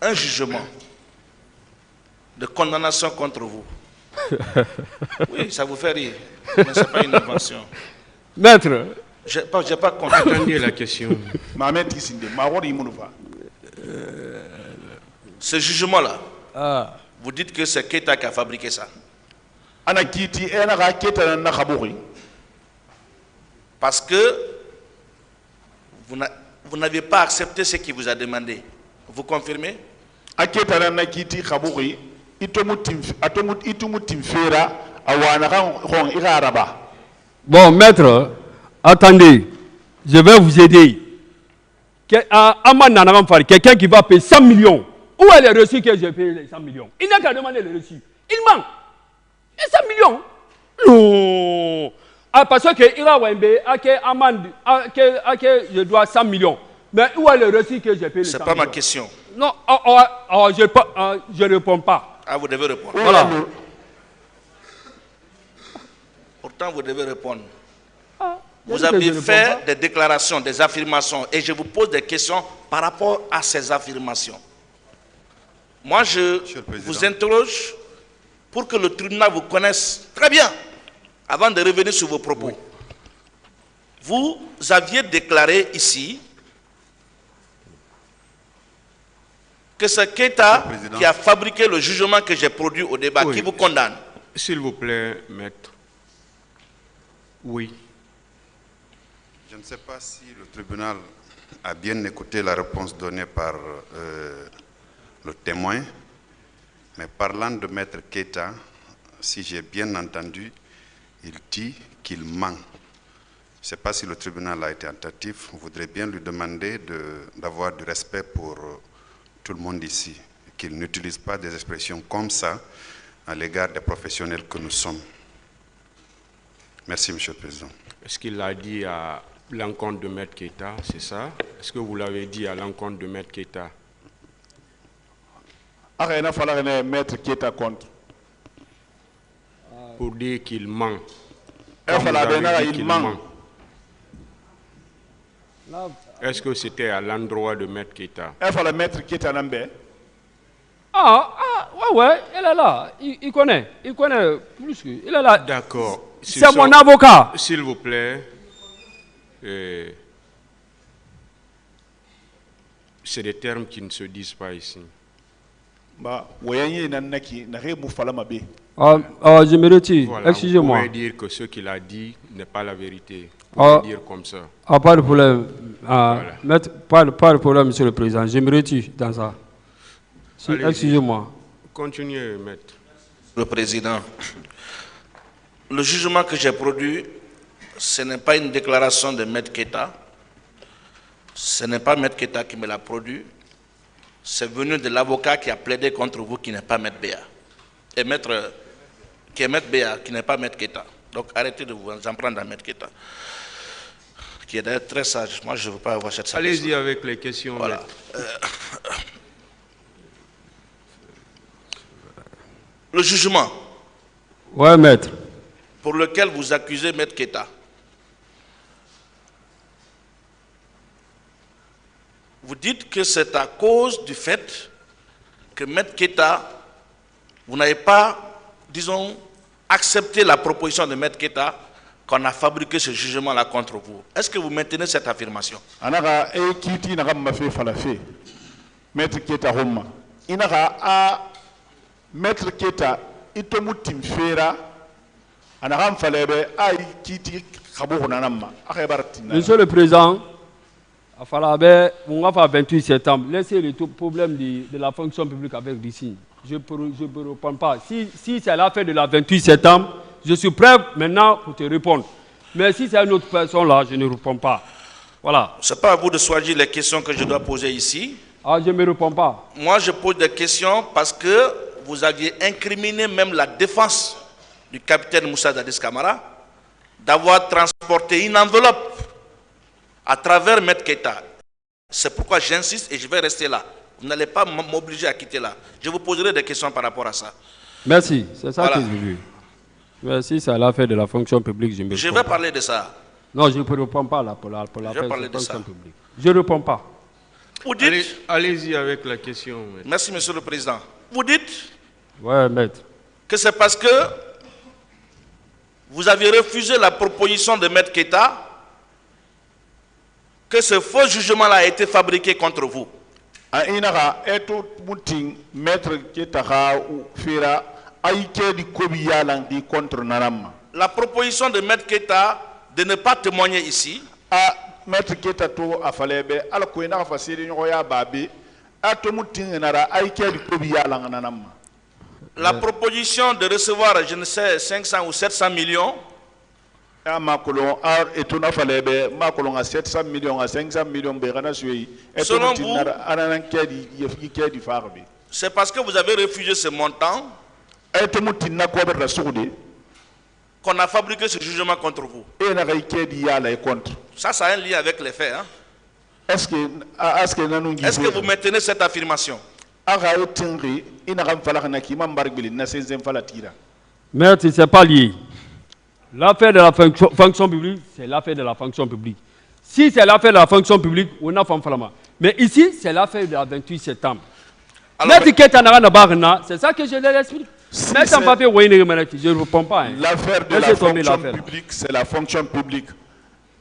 un jugement de condamnation contre vous. Oui, ça vous fait rire, mais ce n'est pas une invention. Maître. Je n'ai pas compris. Attendez la question. Ce jugement-là, vous dites que c'est Keita qui a fabriqué ça. Parce que vous n'avez pas accepté ce qu'il vous a demandé. Vous confirmez? Bon, maître, attendez, je vais vous aider. Quelqu'un qui va payer 100 millions. Où est le reçu que j'ai payé les 100 millions? Il n'a qu'à demander le reçu. Il manque. Et 100 millions? Non. Ah, parce que Ira Wembe, je dois 100 millions. Mais où est le reçu que j'ai payé les 100 millions? Ce n'est pas ma question. Non, je ne réponds pas. Ah, vous devez répondre. Voilà. Pourtant, vous devez répondre. Vous avez fait des déclarations, des affirmations, et je vous pose des questions par rapport à ces affirmations. Moi, je vous interroge pour que le tribunal vous connaisse très bien, avant de revenir sur vos propos. Oui. Vous aviez déclaré ici que c'est Keita qui a fabriqué le jugement que j'ai produit au débat, qui vous condamne. S'il vous plaît, maître. Oui. Je ne sais pas si le tribunal a bien écouté la réponse donnée par le témoin, mais parlant de maître Keita, si j'ai bien entendu, il dit qu'il ment. Je ne sais pas si le tribunal a été attentif. On voudrait bien lui demander d'avoir du respect pour tout le monde ici, qu'il n'utilise pas des expressions comme ça à l'égard des professionnels que nous sommes. Merci, Monsieur le Président. Est-ce qu'il l'a dit à l'encontre de maître Keita, c'est ça? Est-ce que vous l'avez dit à l'encontre de maître Keita? Il a fallu maître Keita contre. pour dire qu'il ment. Il Comme vous fallait avez bien dit il qu'il ment. ment. Est-ce que c'était à l'endroit de Maître Keita? Il fallait mettre qui est en ambé. Ouais, il est là. Il connaît plus que. Il est là. D'accord. C'est mon avocat. S'il vous plaît, c'est des termes qui ne se disent pas ici. Bah, voyez, nanaki, n'arrive pas fallait m'abbé. Je me retire. Voilà, Excusez-moi. vous pouvez dire que ce qu'il a dit n'est pas la vérité. Vous pouvez dire comme ça. Pas de problème. Maître, pas de problème, Monsieur le Président. Je me retire dans ça. Allez-y. Excusez-moi. Continuez, Maître. Le Président, le jugement que j'ai produit, ce n'est pas une déclaration de Maître Keita. Ce n'est pas Maître Keita qui me l'a produit. C'est venu de l'avocat qui a plaidé contre vous, qui n'est pas Maître Béa. Et qui est Maître Béa, qui n'est pas Maître Keita. Donc arrêtez de vous en prendre à Maître Keita, qui est d'ailleurs très sage. Moi, je ne veux pas avoir cette sagesse. Allez-y avec les questions. Voilà. Maître. Le jugement Ouais, maître. pour lequel vous accusez Maître Keita, vous dites que c'est à cause du fait que Maître Keita, vous n'avez pas, disons, accepté la proposition de Maître Keita qu'on a fabriqué ce jugement-là contre vous. Est-ce que vous maintenez cette affirmation? Anaga e kiti naga mafé falafe. Maître Keita Roma. Inaga a Maître Keita itomu timfera. Anaga mfalebe a kiti kabo nanama. Monsieur le Président, il fallait 28 septembre. Laissez le problème de la fonction publique avec d'ici. Je ne réponds pas. Si c'est l'affaire de la 28 septembre, je suis prêt maintenant pour te répondre. Mais si c'est une autre personne là, je ne réponds pas. Voilà. Ce n'est pas à vous de choisir les questions que je dois poser ici. Je ne me réponds pas. Moi, je pose des questions parce que vous aviez incriminé même la défense du capitaine Moussa Dadis Camara d'avoir transporté une enveloppe à travers Maître Keita. C'est pourquoi j'insiste et je vais rester là. Vous n'allez pas m'obliger à quitter là. Je vous poserai des questions par rapport à ça. Merci, c'est ça Voilà. que je veux. Merci, c'est l'affaire de la fonction publique. Je vais parler de ça. Non, je ne réponds pas là pour l'affaire de la fonction publique. Je ne réponds pas. Vous dites... Allez-y avec la question. Maître. Merci, Monsieur le Président. Vous dites... Ouais, maître. Que c'est parce que vous avez refusé la proposition de Maître Keita que ce faux jugement-là a été fabriqué contre vous. Inaga eto muting Maître Keita fera aïke di kobiya di contre nanama. La proposition de Maître Keita de ne pas témoigner ici. Maître Keita to afalebe ala ko ina fasiri nyoya babe ato muting nara aïke di kobiya nanama. La proposition de recevoir, je ne sais, 500 ou 700 millions. Selon vous, c'est parce que vous avez refusé ce montant qu'on a fabriqué ce jugement contre vous. Ça a un lien avec les faits. Hein? Est-ce que vous maintenez cette affirmation? Maître, ce n'est pas lié. L'affaire de la fonction publique, c'est l'affaire de la fonction publique. Si c'est l'affaire de la fonction publique, on a fait un. Mais ici, c'est l'affaire de la 28 septembre. Maître Keita Narana, c'est ça que je leur explique. Maître Mbappé, je ne réponds pas. L'affaire de la fonction publique, c'est la fonction publique.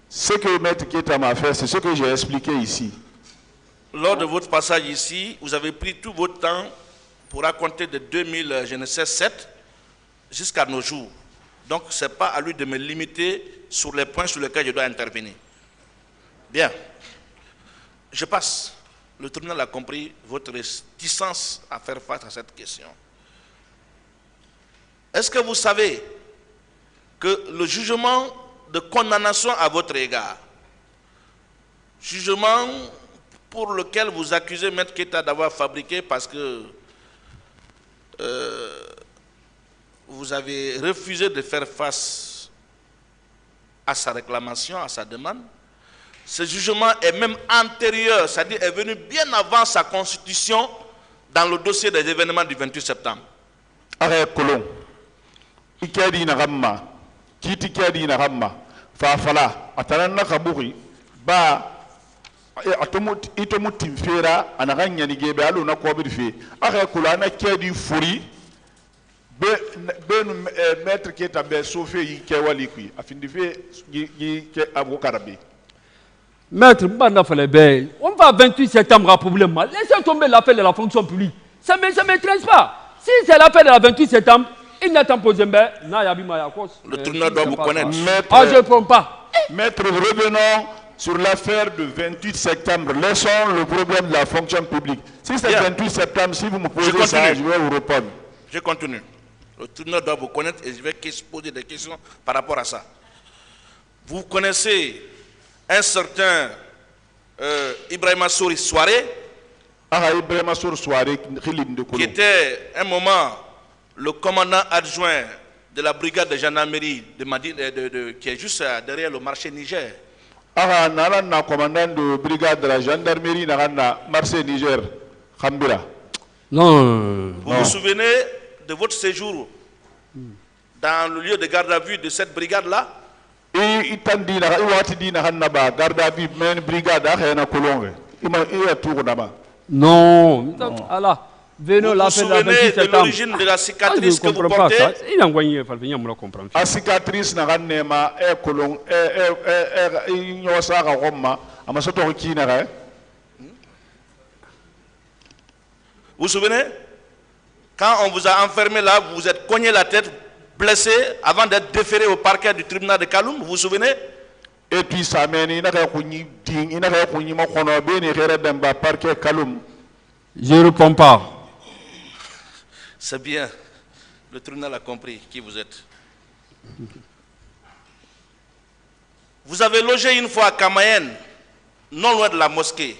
Ce que Maître Keita m'a fait, c'est ce que j'ai expliqué ici. Lors de votre passage ici, vous avez pris tout votre temps pour raconter de 2007 jusqu'à nos jours. Donc, ce n'est pas à lui de me limiter sur les points sur lesquels je dois intervenir. Bien. Je passe. Le tribunal a compris votre réticence à faire face à cette question. Est-ce que vous savez que le jugement de condamnation à votre égard, jugement pour lequel vous accusez Maître Keita d'avoir fabriqué parce que vous avez refusé de faire face à sa réclamation, à sa demande. Ce jugement est même antérieur, c'est-à-dire est venu bien avant sa constitution dans le dossier des événements du 28 septembre. Arrête, Colomb. ikedi na gamma kiti kedi na gamma fa fala atanana kaburi ba itomu timfera anaganya ni gebe alu na ko birfe aka kulana kedi furi be maître Keita be sofe yi ke wali kui afindi fe yi ke abu karabi. Maître Mbanda Falebe, on va 28 septembre à problème. Laissez tomber l'affaire de la fonction publique. Ça ne m'intéresse pas. Si c'est l'affaire de la 28 septembre, il n'attend pas le tribunal doit vous connaître. Ah, je ne prends pas. Maître, revenons sur l'affaire du 28 septembre. Laissons le problème de la fonction publique. Si c'est le 28 septembre, si vous me posez ça, je vais vous répondre. Je continue. Le tribunal doit vous connaître et je vais poser des questions par rapport à ça. Vous connaissez un certain Ibrahima Souri Soiré, qui était un moment le commandant adjoint de la brigade de gendarmerie qui est juste derrière le marché Niger. Commandant de brigade de la gendarmerie marché Niger. Non. Vous vous souvenez de votre séjour dans le lieu de garde à vue de cette brigade-là? Non. Allah. Vous vous souvenez de l'origine de la cicatrice que vous portez? La cicatrice n'a pas vous vous souvenez? Quand on vous a enfermé là, vous vous êtes cogné la tête, blessé, avant d'être déféré au parquet du tribunal de Kaloum, vous vous souvenez? Et puis ça mène, je ne réponds pas. C'est bien. Le tribunal a compris qui vous êtes. Vous avez logé une fois à Kamayen, non loin de la mosquée.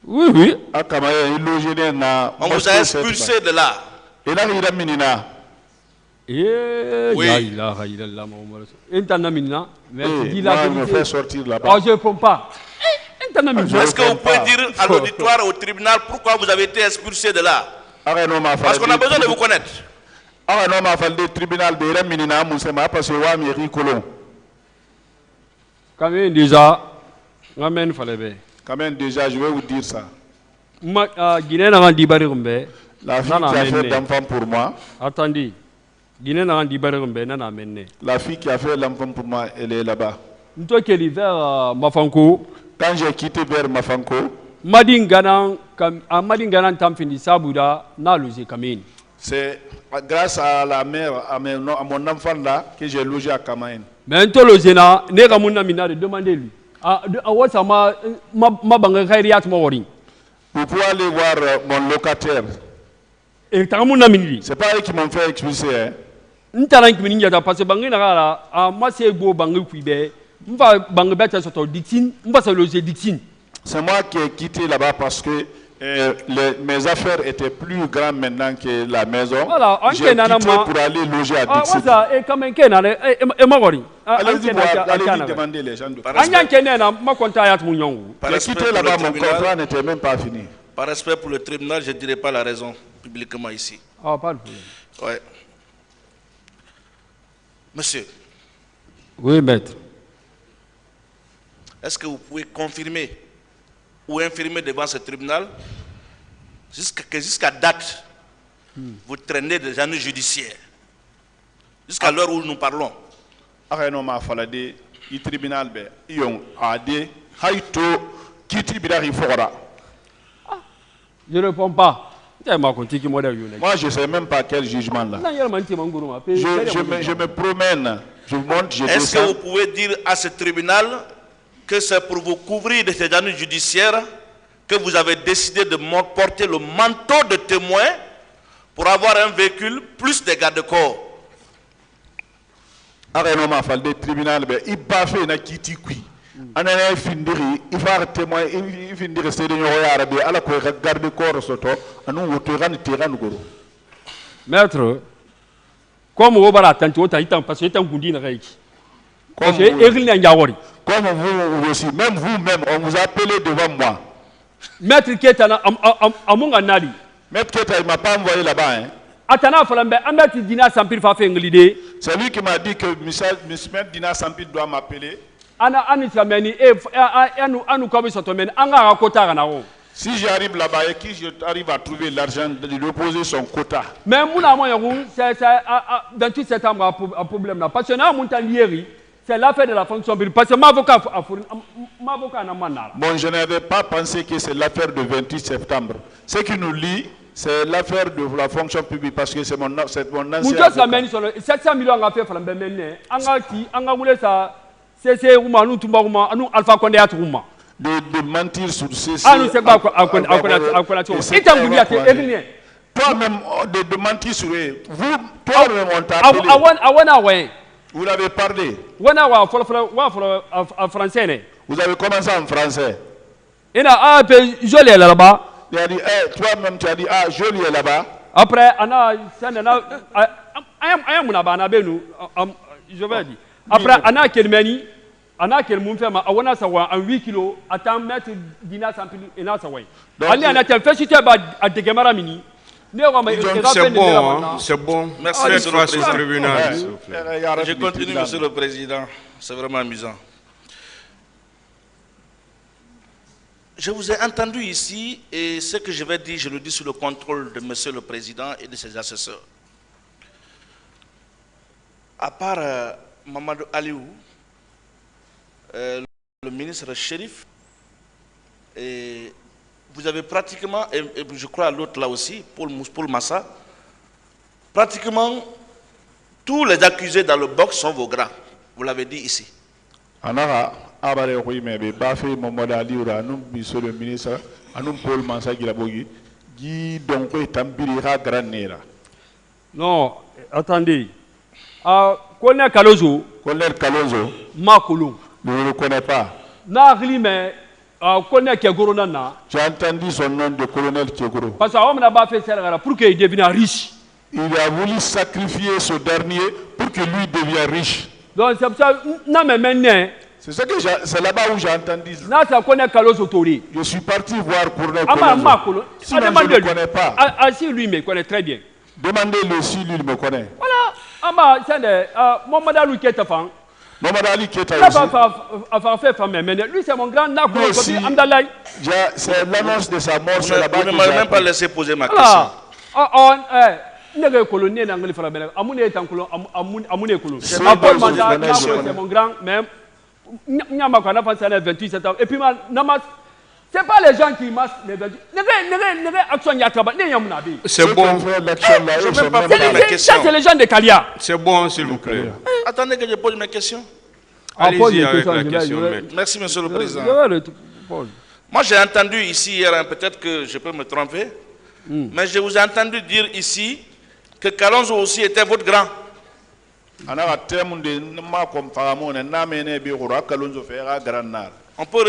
Oui. On vous a expulsé de là. Oui. Me fait sortir là-bas. Oh, je ne réponds pas. Est-ce que vous pouvez dire à l'auditoire, au tribunal, pourquoi vous avez été expulsé de là? Parce qu'on a besoin de vous connaître. Quand même déjà, je vais vous dire ça. La fille qui a fait l'enfant pour moi. Attendez. La fille qui a fait l'enfant pour moi, elle est là-bas. Quand j'ai quitté vers Mafanko, c'est grâce à la mère, à mon enfant là, que j'ai logé à Kamaen. Mais demandez-lui. Vous pouvez aller voir mon locataire. C'est pas eux qui m'ont fait expulser. Hein. C'est moi qui ai quitté là-bas parce que mes affaires étaient plus grandes maintenant que la maison. Voilà, j'ai quitté pour aller loger à Dixit. Allez-y demander les gens de j'ai quitté là-bas, mon contrat n'était même pas fini. Par respect pour le tribunal, je ne dirai pas la raison publiquement ici. Ah, pas de problème. Ouais. Monsieur. Oui, maître. Est-ce que vous pouvez confirmer ou infirmer devant ce tribunal jusqu'à date, vous traînez des années judiciaires, jusqu'à l'heure où nous parlons? Je ne réponds pas. Moi, je ne sais même pas quel jugement là. Je me promène, je monte, je descends. Est-ce que vous pouvez dire à ce tribunal que c'est pour vous couvrir de ces années judiciaires que vous avez décidé de porter le manteau de témoin pour avoir un véhicule plus des garde-corps? Le tribunal, il va faire une kiti kui. Il va témoin, il finit rester dans le à la garde-corps soto, maître, comme vous avez attendu, parce que c'est un goudi comme vous aussi, même vous-même, on vous a appelé devant moi. Maître Keita, Maître Keita, il ne m'a pas envoyé là-bas. Hein. Atana Folambe, Amati Dina Sampil Fafe Nglide. C'est lui qui m'a dit que M. Dina Sampil doit m'appeler. Si j'arrive là-bas et que j'arrive à trouver l'argent de reposer son quota. Mais c'est 28 septembre un problème là. Parce que c'est l'affaire de la fonction publique. Parce que mon avocat bon, je n'avais pas pensé que c'est l'affaire de 28 septembre. Ce qui nous lie, c'est l'affaire de la fonction publique parce que c'est mon ancien avocat. 700 millions à faire c'est Alpha Condé de mentir sur ces. Ah, nous c'est pas toi-même de mentir sur eux. Vous, toi-même, on t'a appelé. Vous l'avez parlé. Vous avez commencé en français. Il a dit, là-bas. Il a dit, toi-même, tu as dit, joli est là-bas. Après, je vais dire. Après, Anna Kelmeni, Anna Kelmounfema, Awana Sawa, en 8 kilos, attend mettre Dina Sampil et Nasaway. Ali en a fait chuter à Degamara Mini. C'est bon. Merci, monsieur le président. Je continue, monsieur le président. C'est vraiment amusant. Je vous ai entendu ici et ce que je vais dire, je le dis sous le contrôle de monsieur le président et de ses assesseurs. À part Mamadou Aliou, le ministre Chérif, et vous avez pratiquement, et je crois l'autre là aussi, Paul Massa, pratiquement tous les accusés dans le box sont vos grands. Vous l'avez dit ici. Oui, mais Mamadou Aliou, monsieur le ministre, Paul Massa, non, attendez. Colonel Kalozo. Colonel Kalozo. Makolo. Je ne le connais pas. Colonel Kegoro. J'ai entendu son nom de colonel Kegoro. Parce qu'on n'a pas fait ça pour qu'il devienne riche. Il a voulu sacrifier ce dernier pour que lui devienne riche. Donc c'est ça. Non mais maintenant. C'est là-bas où j'ai entendu. Je suis parti voir colonel Kalozo. Sinon, je ne le connais pas. Si lui me connaît très bien. Demandez-le si lui me connaît. Voilà. Mamadou Ali Keita. Mamadou Ali Keita aussi. Lui c'est mon grand nako. C'est l'annonce de sa mort. Vous ne m'avez même pas laissé poser ma question. C'est mon grand, même. Et puis, c'est pas les gens qui massent les 28. C'est bon. Je ne peux pas poser mes questions. C'est les gens de Kalia. C'est bon, s'il vous plaît. Attendez que je pose mes questions. Allez-y avec la question. Merci, monsieur le président. Moi, j'ai entendu ici hier, peut-être que je peux me tromper, mais je vous ai entendu dire ici que Kalonzo aussi était votre grand. On peut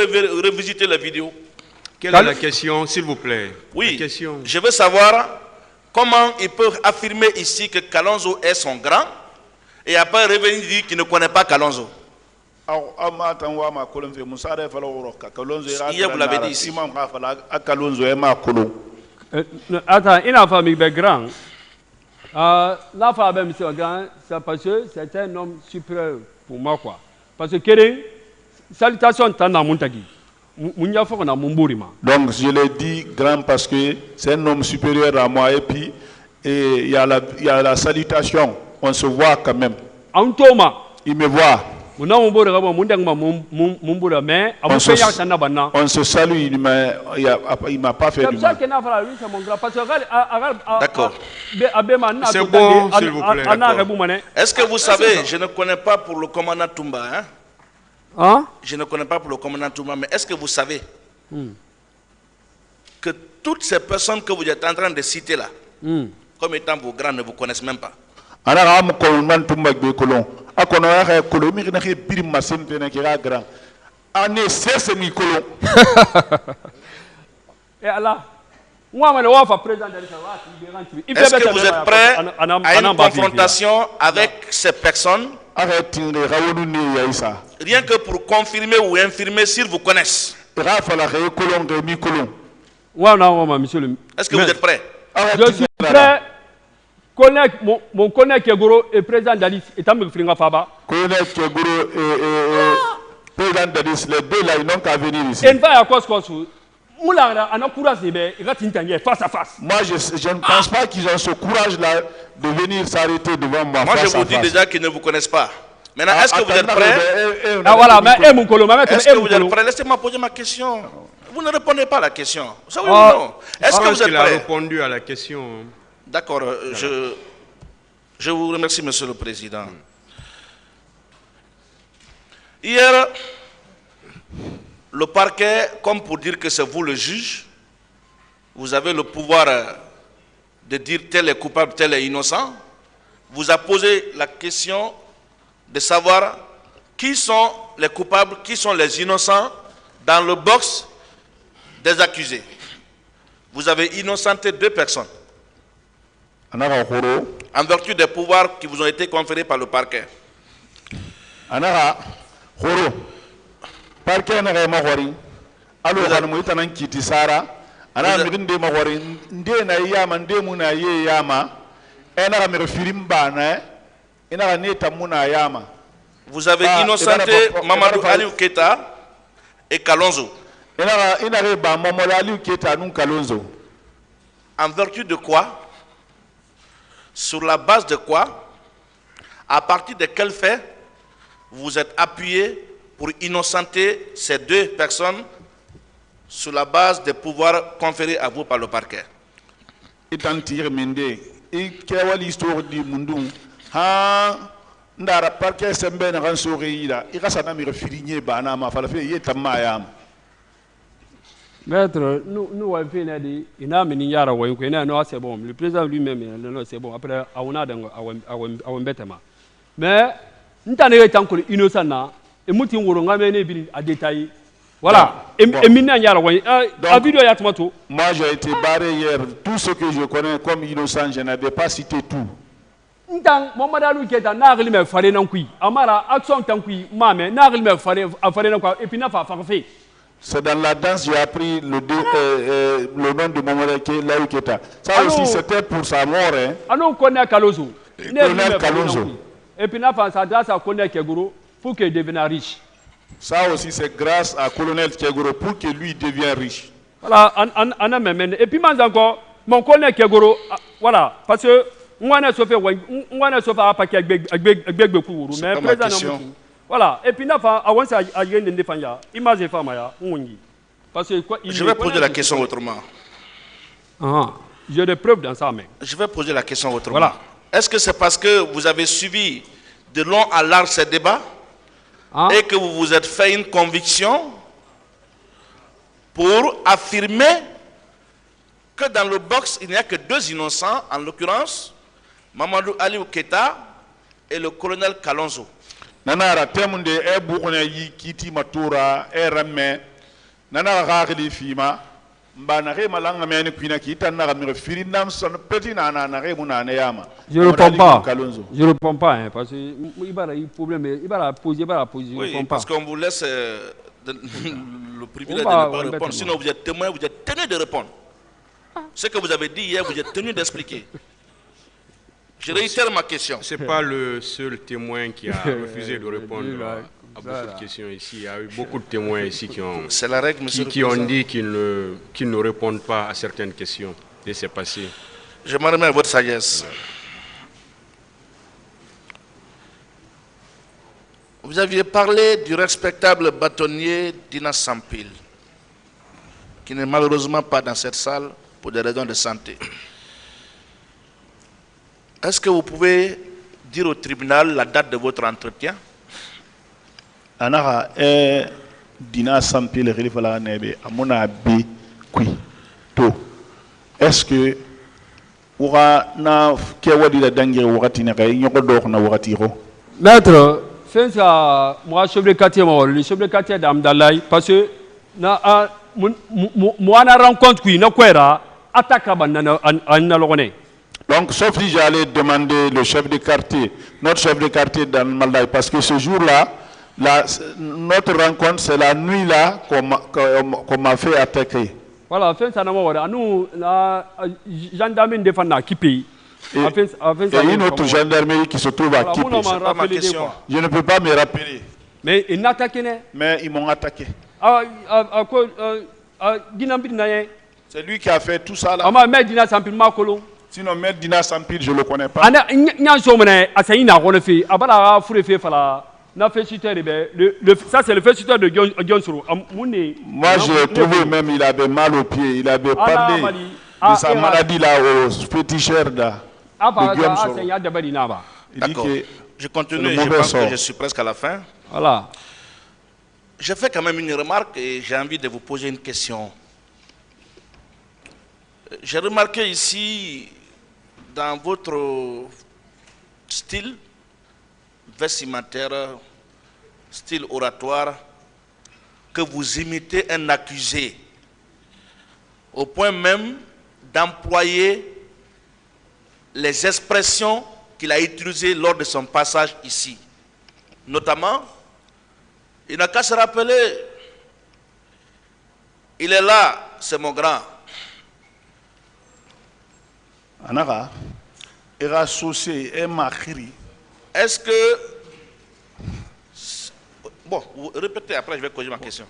revisiter la vidéo. Quelle est la question, s'il vous plaît? Oui, je veux savoir comment il peut affirmer ici que Kalonzo est son grand et après revenir dire qu'il ne connaît pas Kalonzo. Hier, vous l'avez dit ici. Attends, il a famille grand. La femme c'est grand, c'est parce que c'est un homme supérieur pour moi quoi. Parce que Kéré, salutation tanda Montagui. Donc je l'ai dit grand parce que c'est un homme supérieur à moi et puis il y a la salutation, on se voit quand même. Il me voit. On se salue, il m'a pas fait du mal. D'accord. C'est bon, s'il vous plaît. Est-ce que vous savez, je ne connais pas pour le commandant Toumba, hein? Je ne connais pas pour le commandant Toumba, mais est-ce que vous savez que toutes ces personnes que vous êtes en train de citer là, comme étant vos grands, ne vous connaissent même pas? Est-ce que vous êtes prêts à une confrontation avec ces personnes? Rien que pour confirmer ou infirmer s'ils vous connaissent. Est-ce que vous êtes prêts? Je suis prêt. mon collègue Kegoro est président d'Alice et Tamil Fringa Faba. Colonel Kegoro et président d'Alice, les deux là, ils n'ont qu'à venir ici. Et va à quoi Moulala, on a courage de face à face. Moi, je ne pense pas qu'ils ont ce courage-là de venir s'arrêter devant moi. Moi, je vous dis déjà qu'ils ne vous connaissent pas. Maintenant, est-ce que vous êtes prêts? Ah voilà, mais mon colon, est-ce que vous êtes prêts? Laissez-moi poser ma question. Vous ne répondez pas à la question. Ça, oui ou non? Est-ce que vous êtes prêts? Il a répondu à la question. D'accord, je vous remercie, Monsieur le Président. Hier, le parquet, comme pour dire que c'est vous le juge, vous avez le pouvoir de dire tel est coupable, tel est innocent, vous a posé la question de savoir qui sont les coupables, qui sont les innocents dans le box des accusés. Vous avez innocenté 2 personnes en vertu des pouvoirs qui vous ont été conférés par le parquet. Parquet n'a mahori alo kan mu itanan kiti sara ana mirin de mahori nde na yama nde muna ye yama ena mi firim bana ina ne tamuna yama. Vous avez innocenté Mamadou Ali Keita et Kalonzo. Ina ba Mamadou Ali Keita nun Kalonzo. En vertu de quoi? Sur la base de quoi? À partir de quel fait vous êtes appuyé pour innocenter ces 2 personnes sur la base des pouvoirs conférés à vous par le parquet? Itantir mende ikewali histoire di mundu ha ndara parquet sembe na kan soreira ikasana mi refirinye bana ma fala fe yetama yam. Maître, nous avons fait une aminiara ou une non, c'est bon. Le président lui-même, c'est bon. Après, on a un bêtement. Mais, nous avons été innocents. Et nous avons été à détail. Voilà. Et maintenant, il y a moi, j'ai été barré hier. Tout ce que je connais comme innocent, je n'avais pas cité tout. C'est dans la danse j'ai appris le nom de Mamadou Laou Keita. Ça aussi c'était pour sa mort. Hein. Alors connaît Kalonzo. Colonel Kalonzo. Et puis na ça grâce à Colonel Kegoro pour qu'il devienne riche. Ça aussi c'est grâce à Colonel Kegoro pour que lui devienne riche. Voilà, on a même et puis encore mon Colonel Kegoro voilà parce que on a sauvé un paquet avec beaucoup mais président. Voilà, et puis je vais poser la question autrement. J'ai des preuves dans ça, mais. Je vais poser la question autrement. Voilà. Est-ce que c'est parce que vous avez suivi de long à large ces débats et que vous vous êtes fait une conviction pour affirmer que dans le box, il n'y a que 2 innocents, en l'occurrence, Mamadou Ali Keita et le colonel Kalonzo? Nanara temunde e bukone yi kiti matura e ramme nanara gagli fima mbana re malanga meni kwina kita na mi refiri nam son petit nana na re munane yama. Je ne réponds pas. Je ne réponds pas hein, parce que il va y problème il va poser oui, parce qu'on vous laisse le privilège de ne pas répondre sinon vous êtes témoin, vous êtes tenu de répondre. Ce que vous avez dit hier, vous êtes tenu d'expliquer. Je réitère ma question. Ce n'est pas le seul témoin qui a refusé de répondre à beaucoup de questions ici. Il y a eu beaucoup de témoins ici qui ont, la règle, qui ont dit qu'ils ne répondent pas à certaines questions. Et c'est passé. Je m'en remets à votre sagesse. Vous aviez parlé du respectable bâtonnier Dina Sampil, qui n'est malheureusement pas dans cette salle pour des raisons de santé. Est-ce que vous pouvez dire au tribunal la date de votre entretien? Anara Dina Sampil Relifala Nebe Amona B Kui To. Est-ce que Oura na Kewadi la Dangé Ouratine Yoko na Ouratiro? Maître, c'est ça, moi chef de quartier, le chef de quartier d'Amdalaï, parce que moi na rencontre qui n'a quoi attaque à Nalorone. Donc, sauf si j'allais demander le chef de quartier, notre chef de quartier dans le Maldaï, parce que ce jour-là, notre rencontre, c'est la nuit là qu'on m'a fait attaquer. Voilà, fait ça, nous, la gendarmerie défend qui paye. Et une autre gendarmerie qui se trouve à Kipé. C'est pas ma question. Je ne peux pas me rappeler. Mais ils n'attaquent Mais ils m'ont attaqué. C'est lui qui a fait tout ça là. Sinon, Maître Dina Sampil, je ne le connais pas. Ça, c'est le féciteur de Gionsuru. Moi, j'ai trouvé même il avait mal aux pieds. Il avait parlé de sa maladie là au féticheur de Gionsuru. D'accord. Je continue, je pense que je suis presque à la fin. Voilà. Je fais quand même une remarque et j'ai envie de vous poser une question. J'ai remarqué ici, dans votre style vestimentaire, style oratoire, que vous imitez un accusé, au point même d'employer les expressions qu'il a utilisées lors de son passage ici. Notamment, il n'a qu'à se rappeler, il est là, c'est mon grand. Anara, il a associé un mahiri. Est-ce que... Bon, vous répétez, après je vais poser ma question.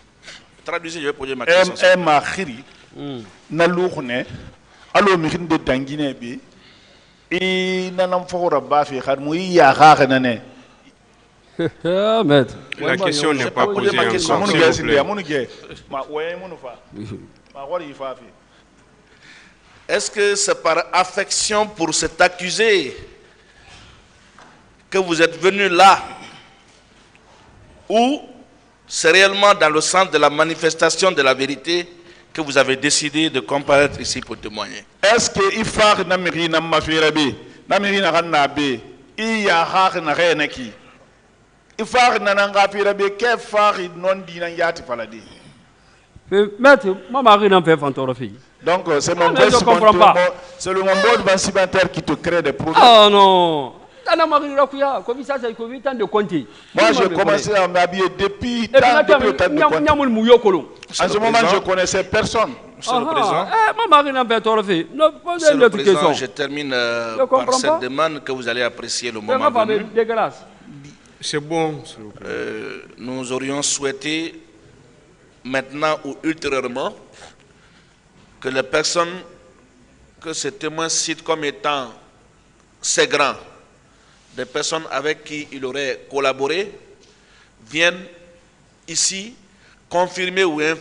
Traduisez, je vais poser ma question. Un mahiri, na l'ourne, alors mihin de Tanguine, et nanam fora bafi, harmoui ya rarnane. La question n'est pas posée encore, s'il vous plaît. Est-ce que c'est par affection pour cet accusé que vous êtes venu là, ou c'est réellement dans le sens de la manifestation de la vérité que vous avez décidé de comparaître ici pour témoigner? Est-ce que il faut namiri namafirabi, namiri naranabe, il y a rare narenaki, il faut nanangafirabi, que faire non dinayati faladi. Maître, ma mari n'a pas fait. Donc c'est mon c'est le monde vestimentaire qui te crée des problèmes. Ah non. Moi j'ai commencé à m'habiller depuis le temps de Conte. En ce moment je connaissais personne. Monsieur le Président, Monsieur le Président, je termine par cette demande que vous allez apprécier le moment venu. C'est bon, s'il vous plaît. Nous aurions souhaité maintenant ou ultérieurement que les personnes que ce témoin cite comme étant ses grands, des personnes avec qui il aurait collaboré, viennent ici confirmer ou infirmer